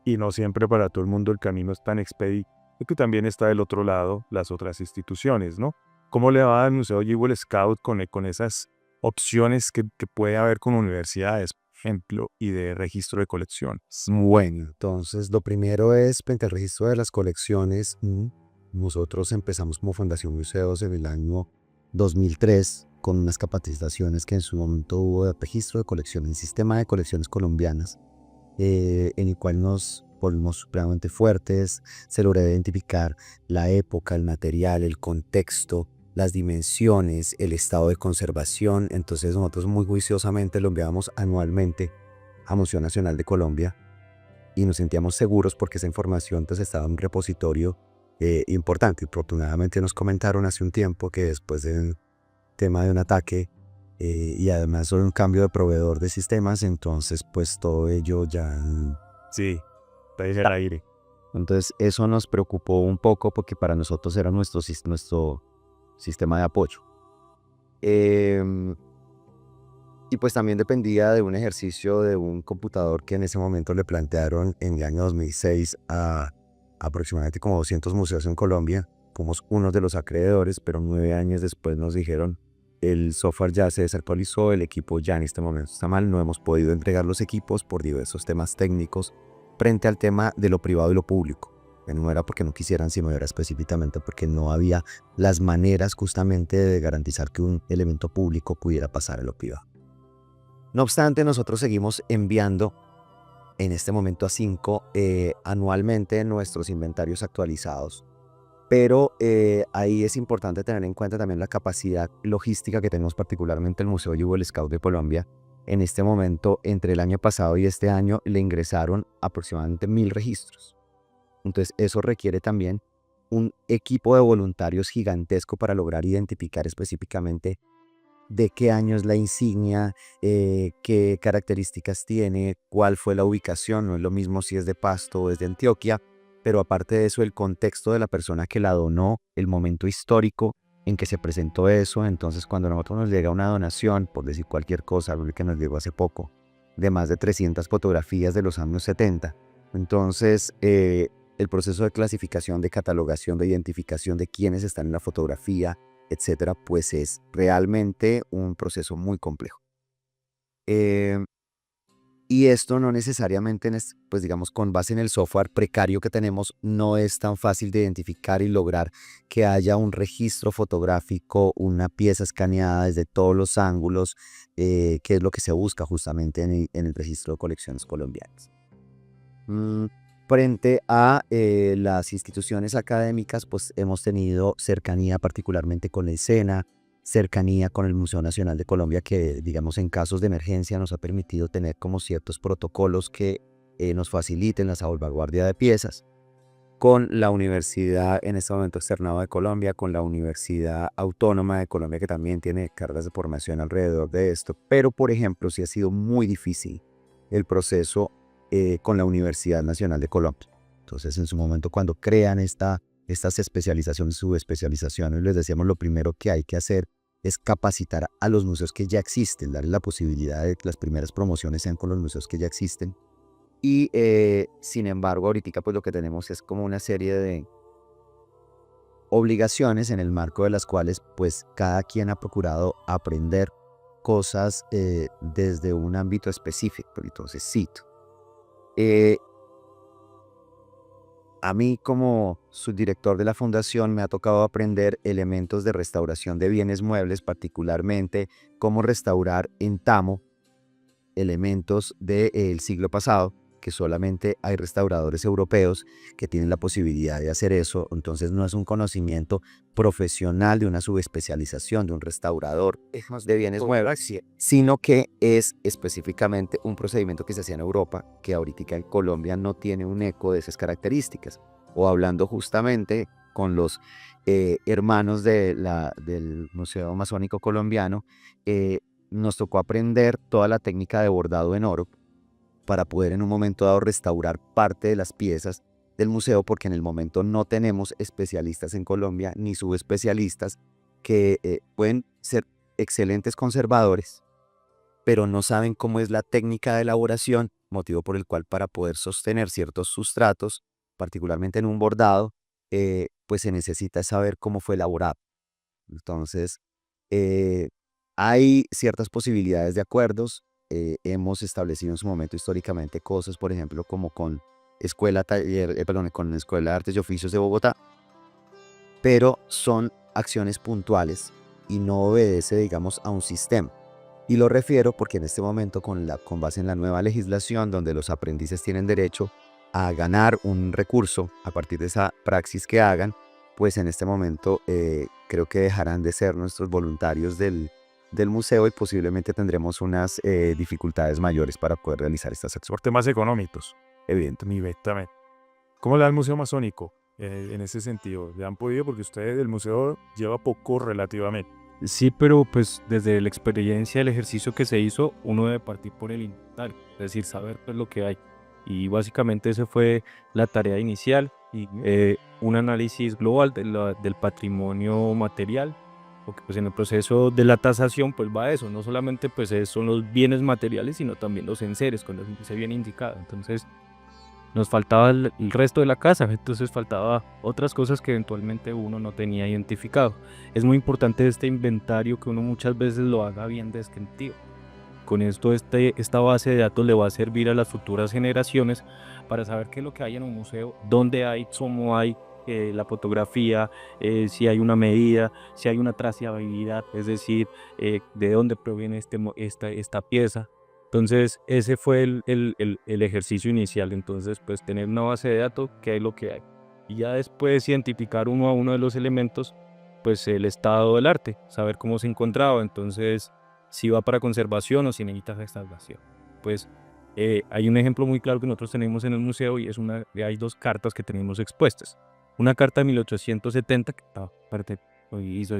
y no siempre para todo el mundo el camino es tan expedito, porque también está del otro lado las otras instituciones, ¿no? ¿Cómo le va al Museo Jewel Scout con esas opciones que puede haber con universidades, por ejemplo, y de registro de colección? Bueno, entonces lo primero es frente al registro de las colecciones. Nosotros empezamos como Fundación Museos en el año 2003 con unas capacitaciones que en su momento hubo de registro de colecciones, el sistema de colecciones colombianas, en el cual nos volvimos supremamente fuertes, se logró identificar la época, el material, el contexto, las dimensiones, el estado de conservación. Entonces nosotros muy juiciosamente lo enviábamos anualmente a Museo Nacional de Colombia y nos sentíamos seguros porque esa información entonces estaba en un repositorio importante. Afortunadamente nos comentaron hace un tiempo que después del tema de un ataque y además sobre un cambio de proveedor de sistemas, entonces pues todo ello ya... Sí, está en el aire. Entonces eso nos preocupó un poco porque para nosotros era nuestro sistema de apoyo. Y pues también dependía de un ejercicio de un computador que en ese momento le plantearon en el año 2006 a aproximadamente como 200 museos en Colombia. Fuimos uno de los acreedores, pero 9 años después nos dijeron el software ya se desactualizó, el equipo ya en este momento está mal, no hemos podido entregar los equipos por diversos temas técnicos frente al tema de lo privado y lo público. Que no era porque no quisieran, sino era específicamente porque no había las maneras justamente de garantizar que un elemento público pudiera pasar a lo privado. No obstante, nosotros seguimos enviando en este momento a 5 anualmente nuestros inventarios actualizados, pero ahí es importante tener en cuenta también la capacidad logística que tenemos particularmente el Museo Jewel Scout de Colombia. En este momento, entre el año pasado y este año, le ingresaron aproximadamente 1000 registros. Entonces eso requiere también un equipo de voluntarios gigantesco para lograr identificar específicamente de qué año es la insignia, qué características tiene, cuál fue la ubicación. No es lo mismo si es de Pasto o es de Antioquia, pero aparte de eso, el contexto de la persona que la donó, el momento histórico en que se presentó eso. Entonces, cuando a nosotros nos llega una donación, por decir cualquier cosa, algo que nos llegó hace poco, de más de 300 fotografías de los años 70, entonces el proceso de clasificación, de catalogación, de identificación de quiénes están en la fotografía, etcétera, pues es realmente un proceso muy complejo. Y esto no necesariamente, pues digamos, con base en el software precario que tenemos, no es tan fácil de identificar y lograr que haya un registro fotográfico, una pieza escaneada desde todos los ángulos, que es lo que se busca justamente en el registro de colecciones colombianas. Frente a las instituciones académicas, pues hemos tenido cercanía particularmente con el SENA, cercanía con el Museo Nacional de Colombia, que digamos en casos de emergencia nos ha permitido tener como ciertos protocolos que nos faciliten la salvaguardia de piezas. Con la Universidad en este momento Externado de Colombia, con la Universidad Autónoma de Colombia, que también tiene cargas de formación alrededor de esto. Pero, por ejemplo, sí ha sido muy difícil el proceso con la Universidad Nacional de Colombia. Entonces, en su momento, cuando crean estas especializaciones, subespecializaciones, les decíamos lo primero que hay que hacer es capacitar a los museos que ya existen, darles la posibilidad de que las primeras promociones sean con los museos que ya existen. Y sin embargo, ahorita pues lo que tenemos es como una serie de obligaciones en el marco de las cuales pues cada quien ha procurado aprender cosas desde un ámbito específico. Entonces cito. A mí como subdirector de la fundación me ha tocado aprender elementos de restauración de bienes muebles, particularmente cómo restaurar en tamo elementos del siglo pasado, que solamente hay restauradores europeos que tienen la posibilidad de hacer eso. Entonces no es un conocimiento profesional de una subespecialización de un restaurador de bienes muebles, sino que es específicamente un procedimiento que se hacía en Europa, que ahorita en Colombia no tiene un eco de esas características. O hablando justamente con los hermanos del Museo Masónico Colombiano, nos tocó aprender toda la técnica de bordado en oro para poder en un momento dado restaurar parte de las piezas del museo, porque en el momento no tenemos especialistas en Colombia ni subespecialistas que pueden ser excelentes conservadores, pero no saben cómo es la técnica de elaboración, motivo por el cual para poder sostener ciertos sustratos, particularmente en un bordado, pues se necesita saber cómo fue elaborado. Entonces, hay ciertas posibilidades de acuerdos. Hemos establecido en su momento históricamente cosas, por ejemplo, como con Escuela de Artes y Oficios de Bogotá, pero son acciones puntuales y no obedece, digamos, a un sistema. Y lo refiero porque en este momento, con base en la nueva legislación, donde los aprendices tienen derecho a ganar un recurso a partir de esa praxis que hagan, pues en este momento creo que dejarán de ser nuestros voluntarios del museo y posiblemente tendremos unas dificultades mayores para poder realizar estas acciones. Por temas económicos, evidentemente. ¿Cómo le da el Museo Masónico en ese sentido? ¿Le han podido? Porque usted, el museo, lleva poco relativamente. Sí, pero pues desde la experiencia del ejercicio que se hizo, uno debe partir por el inventario, es decir, saber pues lo que hay. Y básicamente esa fue la tarea inicial y un análisis global del patrimonio material, porque pues en el proceso de la tasación pues va eso, no solamente pues son los bienes materiales, sino también los enseres, con los que se viene indicado. Entonces nos faltaba el resto de la casa, entonces faltaba otras cosas que eventualmente uno no tenía identificado. Es muy importante este inventario que uno muchas veces lo haga bien descriptivo. Con esto esta base de datos le va a servir a las futuras generaciones para saber qué es lo que hay en un museo, dónde hay, cómo hay la fotografía, si hay una medida, si hay una trazabilidad, es decir, de dónde proviene esta pieza. Entonces ese fue el ejercicio inicial. Entonces pues tener una base de datos, qué es lo que hay. Y ya después identificar uno a uno de los elementos, pues el estado del arte, saber cómo se encontraba. Entonces si va para conservación o si necesita restauración. Pues hay un ejemplo muy claro que nosotros tenemos en el museo y hay dos cartas que tenemos expuestas. Una carta de 1870 que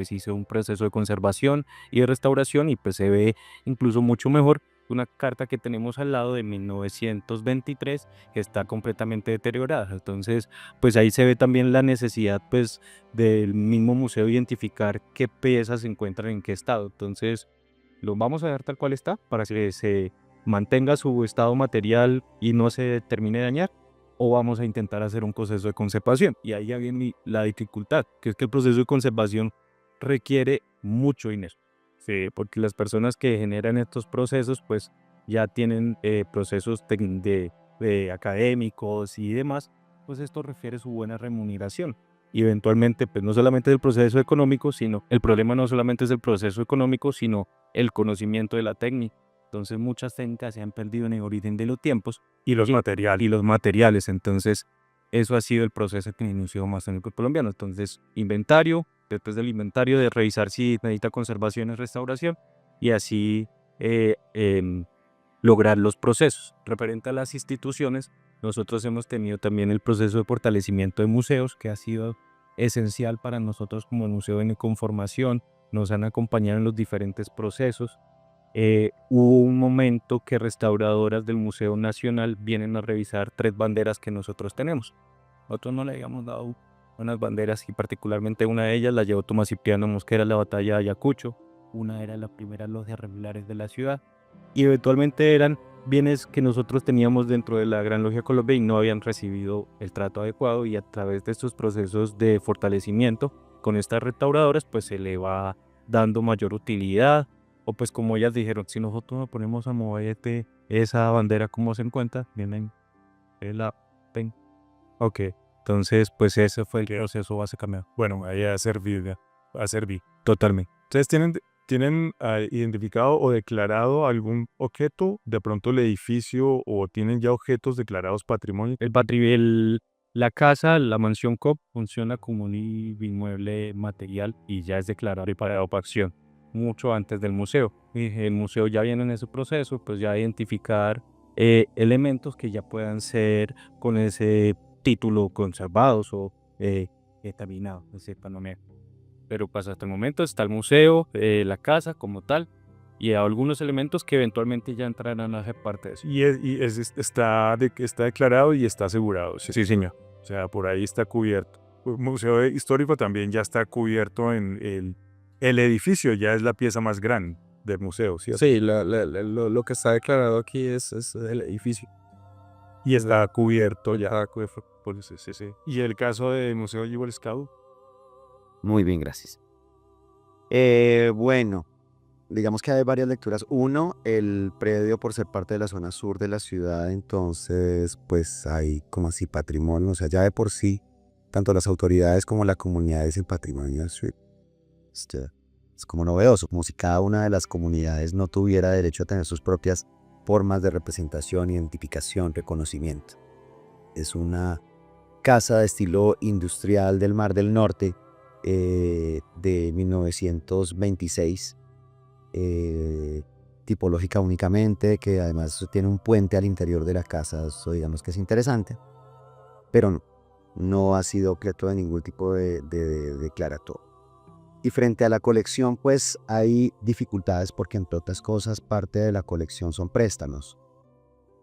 se hizo un proceso de conservación y de restauración y pues se ve incluso mucho mejor una carta que tenemos al lado de 1923 que está completamente deteriorada. Entonces pues ahí se ve también la necesidad pues del mismo museo identificar qué piezas se encuentran en qué estado. Entonces lo vamos a dejar tal cual está para que se mantenga su estado material y no se termine de dañar, o vamos a intentar hacer un proceso de conservación. Y ahí ya viene la dificultad, que es que el proceso de conservación requiere mucho dinero. Sí, porque las personas que generan estos procesos pues ya tienen procesos de académicos y demás, pues esto refiere su buena remuneración. Y eventualmente pues no solamente el proceso económico, sino el problema no solamente es el proceso económico, sino el conocimiento de la técnica. Entonces muchas técnicas se han perdido en el origen de los tiempos Y los materiales. y los materiales. Entonces eso ha sido el proceso que inició Masónico Colombiano. Entonces inventario, después del inventario de revisar si necesita conservación y restauración y así lograr los procesos. Referente a las instituciones, nosotros hemos tenido también el proceso de fortalecimiento de museos que ha sido esencial para nosotros como museo de conformación. Nos han acompañado en los diferentes procesos. Hubo un momento que restauradoras del Museo Nacional vienen a revisar 3 banderas que nosotros tenemos. Nosotros no le habíamos dado unas banderas y particularmente una de ellas la llevó Tomás Cipriano Mosquera a la batalla de Ayacucho. Una era la primera logia regulares de la ciudad y eventualmente eran bienes que nosotros teníamos dentro de la Gran Logia Colombia y no habían recibido el trato adecuado, y a través de estos procesos de fortalecimiento con estas restauradoras pues se le va dando mayor utilidad, o pues como ellas dijeron, si nosotros nos ponemos a mover esa bandera como se encuentra, vienen la pen. Ok, entonces pues ese fue el proceso básicamente. Bueno, ahí a servir, Totalmente. ¿Ustedes tienen identificado o declarado algún objeto, de pronto el edificio, o tienen ya objetos declarados patrimonio? La casa, la mansión COP, funciona como un inmueble material y ya es declarado preparado para acción mucho antes del museo. Y el museo ya viene en ese proceso, pues ya identificar elementos que ya puedan ser con ese título conservados o terminados, de cierta manera. Pero pues hasta el momento está el museo, la casa como tal, y algunos elementos que eventualmente ya entrarán a ser parte de eso. Está declarado y está asegurado. Sí, señor. O sea, por ahí está cubierto. El Museo Histórico también ya está cubierto en el edificio, ya es la pieza más grande del museo, ¿cierto? Sí, lo que está declarado aquí es el edificio. Y está cubierto ya. Ya, por eso, sí. ¿Y el caso del Museo Jewel Scout? Muy bien, gracias. Bueno, digamos que hay varias lecturas. Uno, el predio por ser parte de la zona sur de la ciudad, entonces pues hay como así patrimonio, o sea, ya de por sí tanto las autoridades como la comunidad en patrimonio es como novedoso, como si cada una de las comunidades no tuviera derecho a tener sus propias formas de representación, identificación, reconocimiento. Es una casa de estilo industrial del Mar del Norte de 1926, tipológica únicamente, que además tiene un puente al interior de la casa, eso digamos que es interesante, pero no ha sido objeto de ningún tipo de declaratoria. Y frente a la colección, pues hay dificultades porque, entre otras cosas, parte de la colección son préstamos.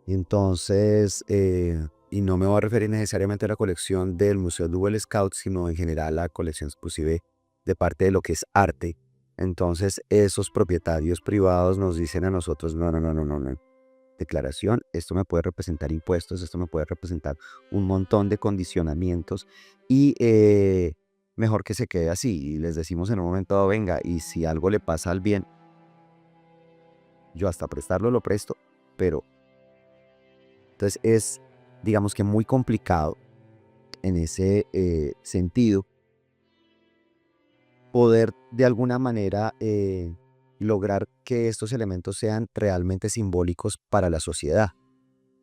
Entonces, y no me voy a referir necesariamente a la colección del Museo Duel Scout, sino en general a la colección exclusive de parte de lo que es arte. Entonces, esos propietarios privados nos dicen a nosotros, no. Declaración, esto me puede representar impuestos, esto me puede representar un montón de condicionamientos y mejor que se quede así. Y les decimos en un momento dado, venga, y si algo le pasa al bien, yo hasta prestarlo lo presto, pero entonces es, digamos que muy complicado en ese sentido poder de alguna manera lograr que estos elementos sean realmente simbólicos para la sociedad.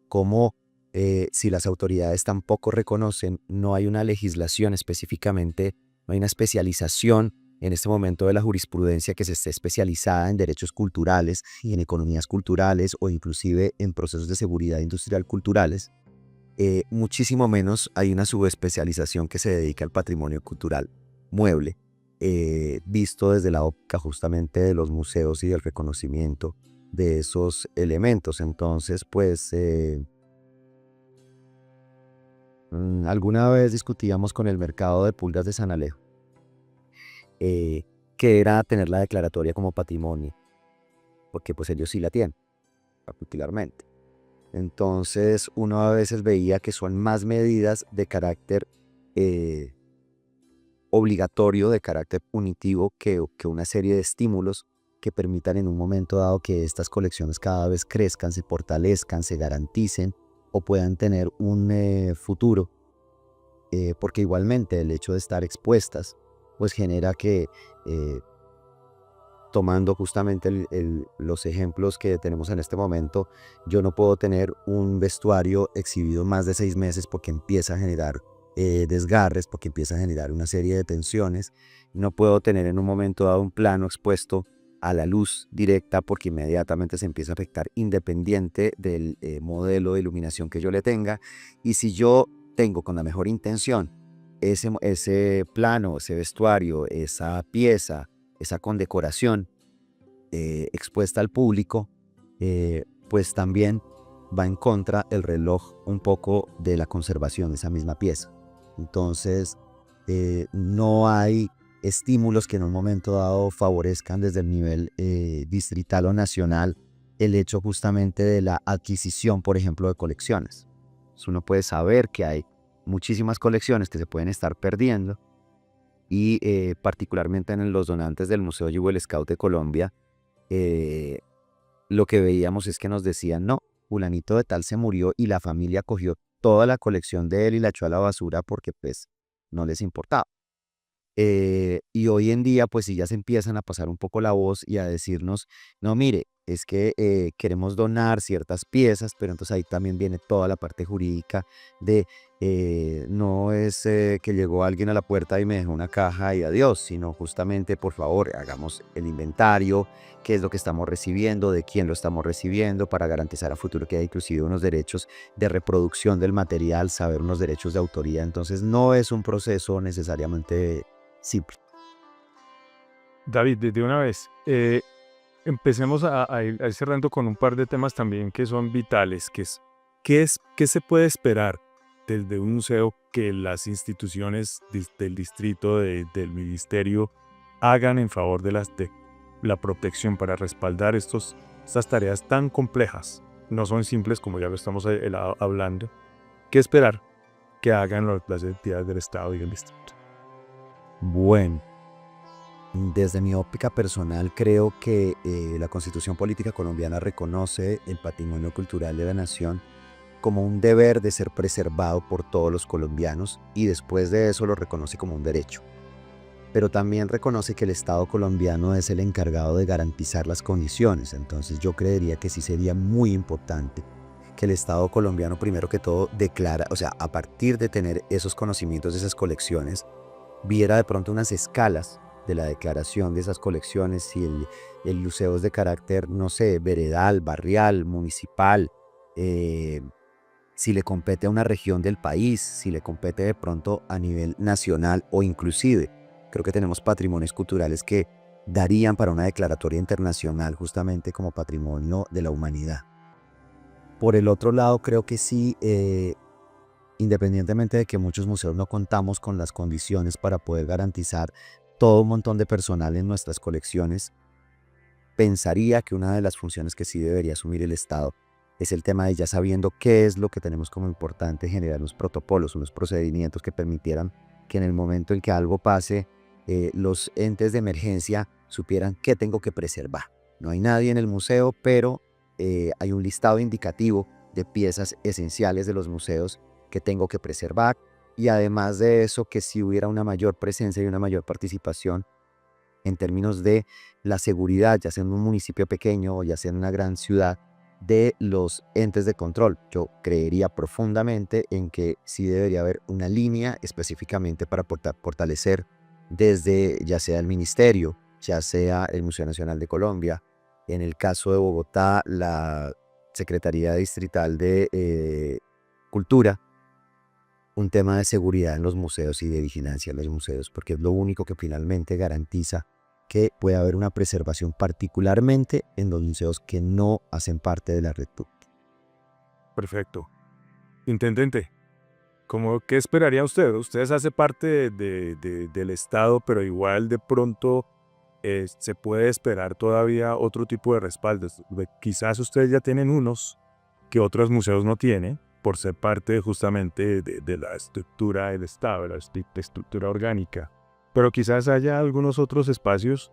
Como si las autoridades tampoco reconocen, no hay una legislación específicamente, no hay una especialización en este momento de la jurisprudencia que se esté especializada en derechos culturales y en economías culturales o inclusive en procesos de seguridad industrial culturales. Muchísimo menos hay una subespecialización que se dedica al patrimonio cultural mueble, visto desde la óptica justamente de los museos y del reconocimiento de esos elementos. Entonces, pues, alguna vez discutíamos con el mercado de pulgas de San Alejo, que era tener la declaratoria como patrimonio, porque pues ellos sí la tienen, particularmente. Entonces, uno a veces veía que son más medidas de carácter obligatorio, de carácter punitivo, que una serie de estímulos que permitan en un momento dado que estas colecciones cada vez crezcan, se fortalezcan, se garanticen o puedan tener un futuro, porque igualmente el hecho de estar expuestas pues genera que, tomando justamente los ejemplos que tenemos en este momento, yo no puedo tener un vestuario exhibido más de 6 meses porque empieza a generar desgarres, porque empieza a generar una serie de tensiones. No puedo tener en un momento dado un plano expuesto a la luz directa porque inmediatamente se empieza a afectar independiente del modelo de iluminación que yo le tenga. Y si yo tengo con la mejor intención ese plano, ese vestuario, esa pieza, esa condecoración expuesta al público, pues también va en contra el reloj un poco de la conservación de esa misma pieza. Entonces, no hay estímulos que en un momento dado favorezcan desde el nivel distrital o nacional el hecho justamente de la adquisición, por ejemplo, de colecciones. Entonces, uno puede saber que hay muchísimas colecciones que se pueden estar perdiendo y particularmente en los donantes del Museo Jewel Scout de Colombia, lo que veíamos es que nos decían, no, fulanito de tal se murió y la familia cogió toda la colección de él y la echó a la basura porque pues no les importaba. Y hoy en día pues sí ya se empiezan a pasar un poco la voz y a decirnos, no mire, es que queremos donar ciertas piezas, pero entonces ahí también viene toda la parte jurídica de no es que llegó alguien a la puerta y me dejó una caja y adiós, sino justamente por favor hagamos el inventario, qué es lo que estamos recibiendo, de quién lo estamos recibiendo, para garantizar a futuro que haya inclusive unos derechos de reproducción del material, saber unos derechos de autoría. Entonces no es un proceso necesariamente simple. David, desde una vez, empecemos a ir cerrando con un par de temas también que son vitales, ¿qué se puede esperar desde un museo que las instituciones del distrito, del ministerio, hagan en favor de la protección para respaldar estas tareas tan complejas? No son simples, como ya lo estamos hablando. ¿Qué esperar que hagan las entidades del Estado y del distrito? Bueno, desde mi óptica personal creo que la Constitución Política Colombiana reconoce el patrimonio cultural de la nación como un deber de ser preservado por todos los colombianos y después de eso lo reconoce como un derecho. Pero también reconoce que el Estado colombiano es el encargado de garantizar las condiciones. Entonces yo creería que sí sería muy importante que el Estado colombiano primero que todo declara, o sea, a partir de tener esos conocimientos de esas colecciones, viera de pronto unas escalas de la declaración de esas colecciones, si el museo es de carácter, no sé, veredal, barrial, municipal, si le compete a una región del país, si le compete de pronto a nivel nacional o inclusive, creo que tenemos patrimonios culturales que darían para una declaratoria internacional justamente como patrimonio de la humanidad. Por el otro lado, creo que sí, independientemente de que muchos museos no contamos con las condiciones para poder garantizar todo un montón de personal en nuestras colecciones, pensaría que una de las funciones que sí debería asumir el Estado es el tema de, ya sabiendo qué es lo que tenemos como importante, generar unos protocolos, unos procedimientos que permitieran que en el momento en que algo pase, los entes de emergencia supieran qué tengo que preservar. No hay nadie en el museo, pero hay un listado indicativo de piezas esenciales de los museos que tengo que preservar, y además de eso, que si hubiera una mayor presencia y una mayor participación en términos de la seguridad, ya sea en un municipio pequeño o ya sea en una gran ciudad, de los entes de control. Yo creería profundamente en que sí debería haber una línea específicamente para fortalecer desde ya sea el ministerio, ya sea el Museo Nacional de Colombia, en el caso de Bogotá, la Secretaría Distrital de Cultura, un tema de seguridad en los museos y de vigilancia en los museos, porque es lo único que finalmente garantiza que pueda haber una preservación, particularmente en los museos que no hacen parte de la red pública. Perfecto. Intendente, ¿qué esperaría usted? Usted hace parte del Estado, pero igual de pronto se puede esperar todavía otro tipo de respaldos. Quizás ustedes ya tienen unos que otros museos no tienen, por ser parte justamente de la estructura del Estado, de la estructura orgánica. Pero quizás haya algunos otros espacios,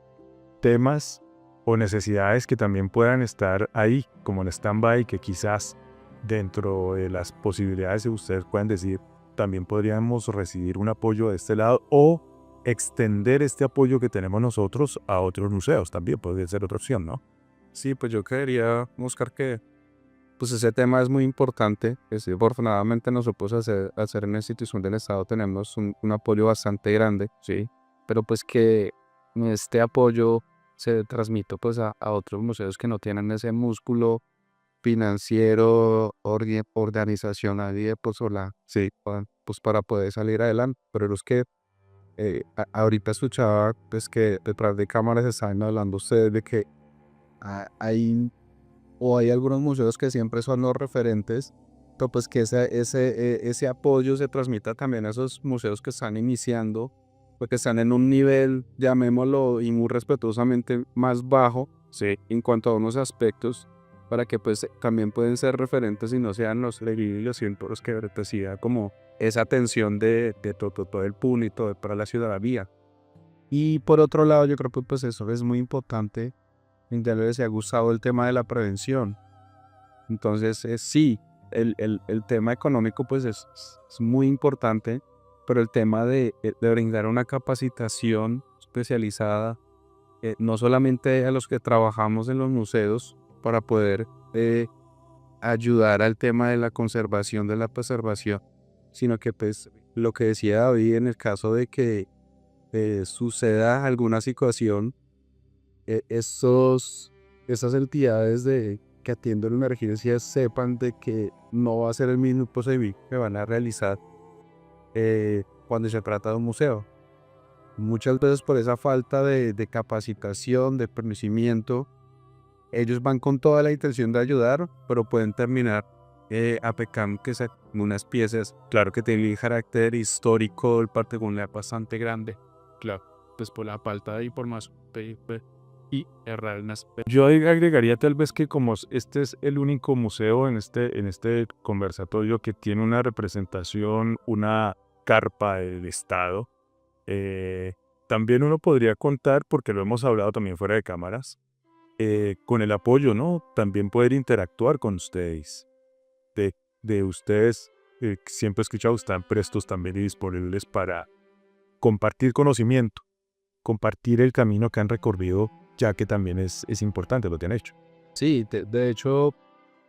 temas o necesidades que también puedan estar ahí, como en stand-by, que quizás dentro de las posibilidades de ustedes puedan decir, también podríamos recibir un apoyo de este lado o extender este apoyo que tenemos nosotros a otros museos. También podría ser otra opción, ¿no? Sí, pues yo quería buscar que pues ese tema es muy importante. Afortunadamente nosotros hacer en la institución del Estado tenemos un apoyo bastante grande, ¿sí? Pero pues que este apoyo se transmita pues a otros museos que no tienen ese músculo financiero, organizacional y de pues, sí, pues para poder salir adelante. Pero los que ahorita escuchaba pues que detrás de cámaras estaban hablando ustedes de que hay algunos museos que siempre son los referentes, pero pues que ese apoyo se transmita también a esos museos que están iniciando, porque están en un nivel, llamémoslo y muy respetuosamente, más bajo, ¿sí? En cuanto a unos aspectos, para que pues también pueden ser referentes y no sean los leguillos y los que decía como esa atención de todo el público, para la ciudadanía. Y por otro lado, yo creo que pues eso es muy importante. Ya les ha gustado el tema de la prevención. Entonces, sí, el tema económico pues es muy importante, pero el tema de brindar una capacitación especializada, no solamente a los que trabajamos en los museos para poder ayudar al tema de la conservación, de la preservación, sino que pues lo que decía David, en el caso de que suceda alguna situación, esas entidades que atienden emergencias sepan de que no va a ser el mismo procedimiento que van a realizar cuando se trata de un museo. Muchas veces por esa falta de capacitación, de conocimiento, ellos van con toda la intención de ayudar, pero pueden terminar apecando que unas piezas, claro que tienen un carácter histórico, el patrimonio es bastante grande, claro, pues por la falta de información y errar en aspectos. Yo agregaría tal vez que como este es el único museo en este conversatorio que tiene una representación, una carpa del Estado, también uno podría contar, porque lo hemos hablado también fuera de cámaras, con el apoyo, ¿no? También poder interactuar con ustedes, de de ustedes, siempre he escuchado, están prestos también y disponibles para compartir conocimiento, compartir el camino que han recorrido, ya que también es importante lo que han hecho. Sí, de hecho,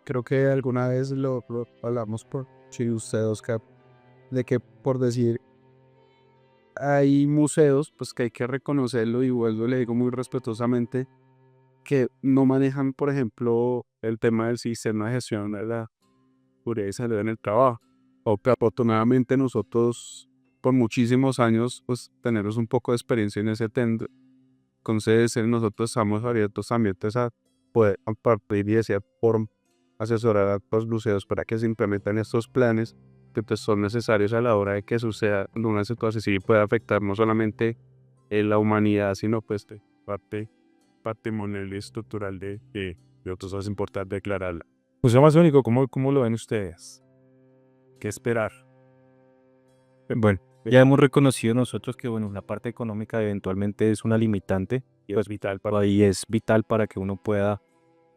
creo que alguna vez lo hablamos por si usted, Oscar, de que por decir, hay museos, pues que hay que reconocerlo y vuelvo, le digo muy respetuosamente, que no manejan, por ejemplo, el tema del sistema de gestión de la seguridad y salud en el trabajo. O que afortunadamente nosotros, por muchísimos años, pues tenemos un poco de experiencia en ese tema. Entonces, nosotros estamos abiertos también pues, a poder a partir de esa forma asesorar a los museos para que se implementen estos planes que pues, son necesarios a la hora de que suceda una situación así pueda afectar no solamente la humanidad, sino pues de parte patrimonial y estructural de otros. Es importante declararla. Museo Amazónico, ¿cómo lo ven ustedes? ¿Qué esperar? Bueno, ya hemos reconocido nosotros que, bueno, la parte económica eventualmente es una limitante y Es vital para ahí es vital para que uno pueda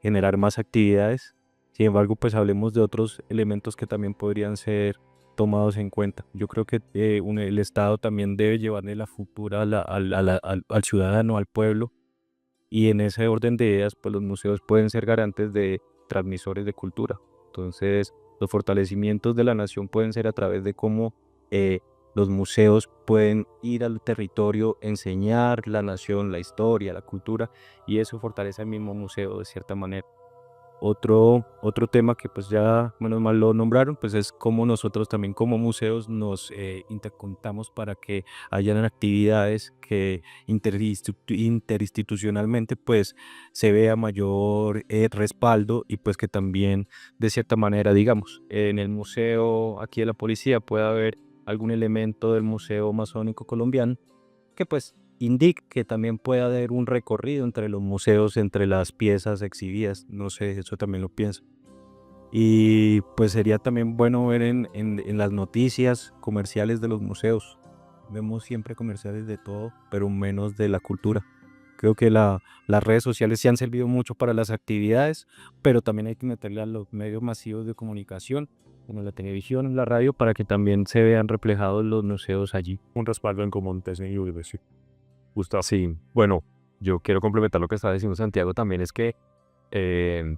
generar más actividades. Sin embargo, pues hablemos de otros elementos que también podrían ser tomados en cuenta. Yo creo que el Estado también debe llevarle la futura al ciudadano, al pueblo, y en ese orden de ideas, pues los museos pueden ser garantes de transmisores de cultura. Entonces, los fortalecimientos de la nación pueden ser a través de cómo los museos pueden ir al territorio, enseñar la nación, la historia, la cultura, y eso fortalece al mismo museo de cierta manera. Otro tema que pues ya menos mal lo nombraron, pues es cómo nosotros también como museos nos intercontamos para que hayan actividades que interinstitucionalmente pues se vea mayor respaldo, y pues que también de cierta manera, digamos, en el museo aquí de la policía puede haber algún elemento del Museo Masónico Colombiano que pues indique que también puede haber un recorrido entre los museos, entre las piezas exhibidas. No sé, eso también lo pienso. Y pues sería también bueno ver en las noticias comerciales de los museos. Vemos siempre comerciales de todo, pero menos de la cultura. Creo que las redes sociales sí han servido mucho para las actividades, pero también hay que meterle a los medios masivos de comunicación, como la televisión, la radio, para que también se vean reflejados los museos allí. un respaldo en común, sí. Gustavo. Sí, bueno, yo quiero complementar lo que estaba diciendo Santiago también, es que eh,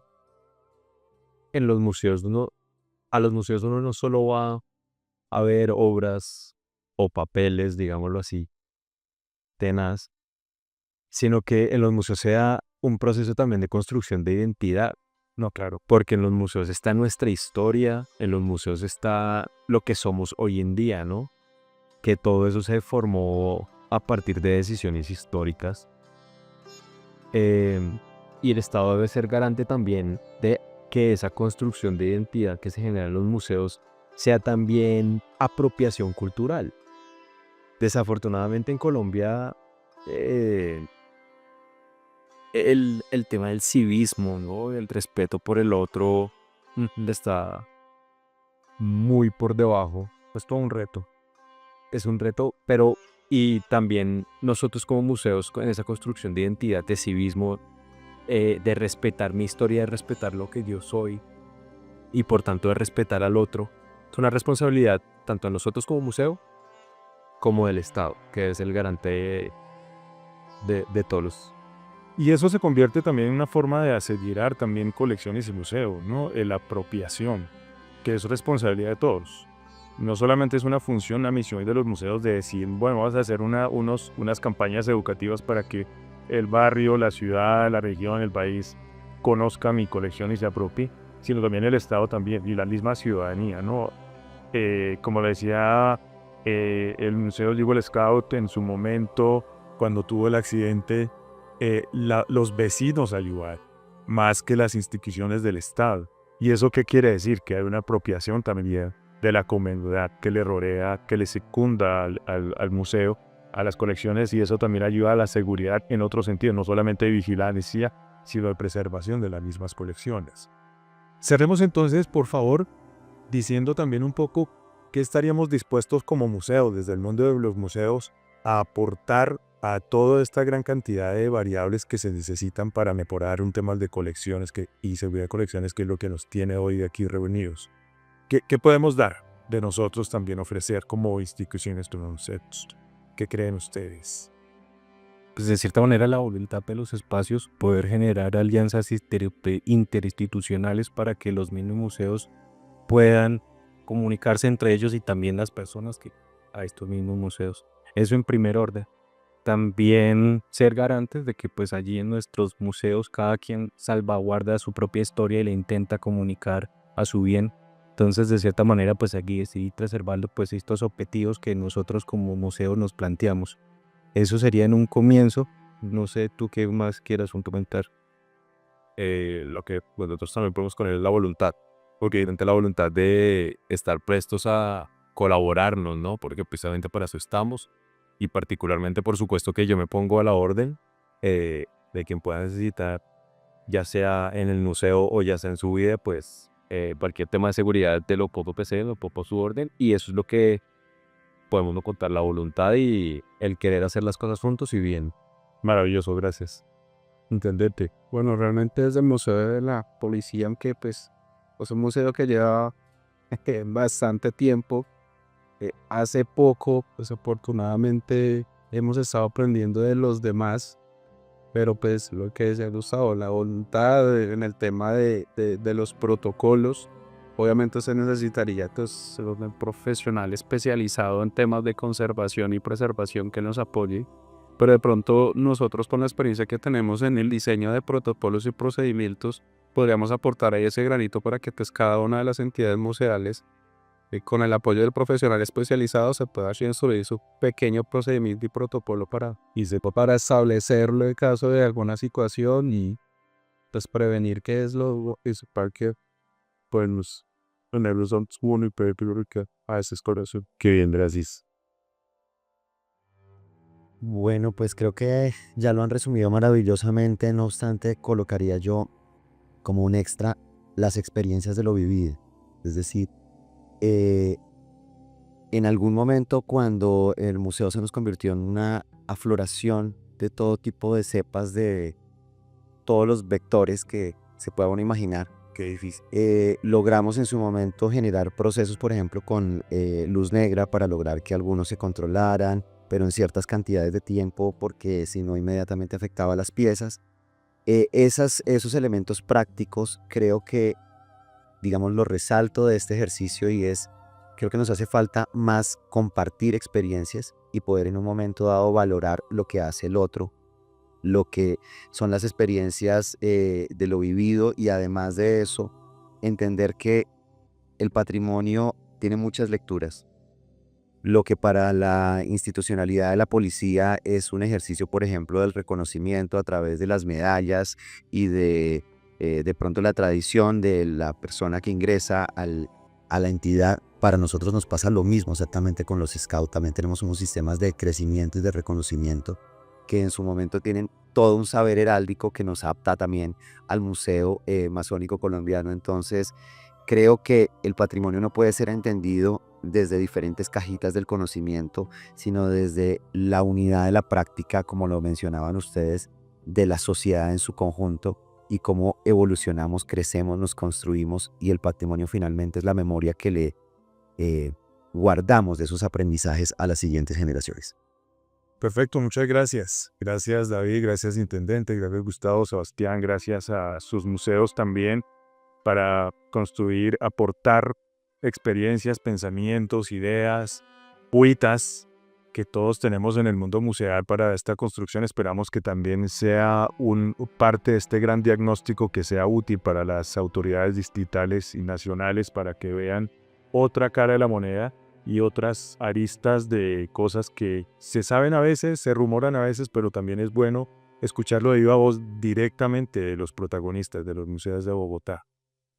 en los museos a los museos uno no solo va a ver obras o papeles, digámoslo así, tenaz, sino que en los museos se da un proceso también de construcción de identidad. No, claro. Porque en los museos está nuestra historia, en los museos está lo que somos hoy en día, ¿no? Que todo eso se formó a partir de decisiones históricas. Y el Estado debe ser garante también de que esa construcción de identidad que se genera en los museos sea también apropiación cultural. Desafortunadamente en Colombia el tema del civismo, ¿no? El respeto por el otro le está muy por debajo. Es todo un reto. Es un reto, pero y también nosotros como museos en esa construcción de identidad, de civismo, de respetar mi historia, de respetar lo que yo soy y por tanto de respetar al otro, es una responsabilidad tanto de nosotros como museo como del Estado, que es el garante de todos los. Y eso se convierte también en una forma de asegurar también colecciones y museos, ¿no? La apropiación, que es responsabilidad de todos. No solamente es una función, una misión de los museos de decir, bueno, vamos a hacer unas campañas educativas para que el barrio, la ciudad, la región, el país conozca mi colección y se apropie, sino también el Estado también y la misma ciudadanía, ¿no? Como le decía, el Museo Eagle Scout en su momento, cuando tuvo el accidente, los vecinos ayudaron, más que las instituciones del Estado. ¿Y eso qué quiere decir? Que hay una apropiación también de la comunidad que le rodea, que le secunda al museo, a las colecciones, y eso también ayuda a la seguridad en otro sentido, no solamente de vigilancia, sino de preservación de las mismas colecciones. Cerremos entonces, por favor, diciendo también un poco qué estaríamos dispuestos como museo, desde el mundo de los museos, a aportar a toda esta gran cantidad de variables que se necesitan para mejorar un tema de colecciones y seguridad de colecciones, que es lo que nos tiene hoy aquí reunidos. ¿Qué podemos dar de nosotros también ofrecer como instituciones de museos? ¿Qué creen ustedes? Pues de cierta manera la voluntad de los espacios, poder generar alianzas interinstitucionales para que los mismos museos puedan comunicarse entre ellos y también las personas que a estos mismos museos. Eso en primer orden. También ser garantes de que pues allí en nuestros museos cada quien salvaguarda su propia historia y le intenta comunicar a su bien. Entonces de cierta manera pues aquí decidí preservando pues estos objetivos que nosotros como museo nos planteamos. Eso sería en un comienzo. No sé tú qué más quieras comentar. Lo que pues, nosotros también podemos poner es la voluntad, porque evidentemente la voluntad de estar prestos a colaborarnos, ¿no? Porque precisamente para eso estamos, y particularmente por supuesto que yo me pongo a la orden de quien pueda necesitar, ya sea en el museo o ya sea en su vida, pues cualquier tema de seguridad de lo poco PC, lo poco su orden, y eso es lo que podemos no contar, la voluntad y el querer hacer las cosas juntos y bien. Maravilloso, gracias. Intendente. Bueno, realmente es el Museo de la Policía, aunque pues es un museo que lleva bastante tiempo. Hace poco, pues afortunadamente hemos estado aprendiendo de los demás, pero pues lo que se ha usado, la voluntad en el tema de los protocolos. Obviamente se necesitaría pues, un profesional especializado en temas de conservación y preservación que nos apoye, pero de pronto nosotros con la experiencia que tenemos en el diseño de protocolos y procedimientos podríamos aportar ahí ese granito para que pues, cada una de las entidades museales con el apoyo del profesional especializado se pueda instruir su pequeño procedimiento y protocolo para establecerlo en caso de alguna situación y pues prevenir que es lo principal que podemos tenerlos uno y que a ese corazón. Qué bien, gracias. Bueno, pues creo que ya lo han resumido maravillosamente, no obstante, colocaría yo como un extra las experiencias de lo vivido. Es decir, en algún momento cuando el museo se nos convirtió en una afloración de todo tipo de cepas de todos los vectores que se pueda uno imaginar, Qué difícil. logramos en su momento generar procesos, por ejemplo, con luz negra para lograr que algunos se controlaran, pero en ciertas cantidades de tiempo, porque si no inmediatamente afectaba las piezas. Esos elementos prácticos creo que, digamos, lo resalto de este ejercicio y creo que nos hace falta más compartir experiencias y poder en un momento dado valorar lo que hace el otro, lo que son las experiencias de lo vivido y además de eso, entender que el patrimonio tiene muchas lecturas. Lo que para la institucionalidad de la policía es un ejercicio, por ejemplo, del reconocimiento a través de las medallas y de pronto la tradición de la persona que ingresa a la entidad, para nosotros nos pasa lo mismo exactamente con los scouts. También tenemos unos sistemas de crecimiento y de reconocimiento que en su momento tienen todo un saber heráldico que nos adapta también al Museo Masónico Colombiano. Entonces, creo que el patrimonio no puede ser entendido desde diferentes cajitas del conocimiento, sino desde la unidad de la práctica, como lo mencionaban ustedes, de la sociedad en su conjunto y cómo evolucionamos, crecemos, nos construimos y el patrimonio finalmente es la memoria que le guardamos de esos aprendizajes a las siguientes generaciones. Perfecto, muchas gracias. Gracias David, gracias Intendente, gracias Gustavo, Sebastián, gracias a sus museos también para construir, aportar experiencias, pensamientos, ideas, puitas que todos tenemos en el mundo museal para esta construcción. Esperamos que también sea parte de este gran diagnóstico que sea útil para las autoridades distritales y nacionales para que vean otra cara de la moneda y otras aristas de cosas que se saben a veces, se rumoran a veces, pero también es bueno escucharlo de viva voz directamente de los protagonistas de los museos de Bogotá.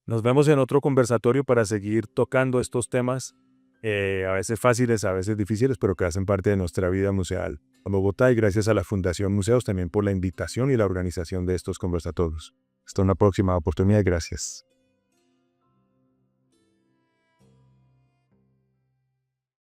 Nos vemos en otro conversatorio para seguir tocando estos temas, a veces fáciles, a veces difíciles, pero que hacen parte de nuestra vida museal en Bogotá, y gracias a la Fundación Museos también por la invitación y la organización de estos conversatorios. Hasta una próxima oportunidad, gracias.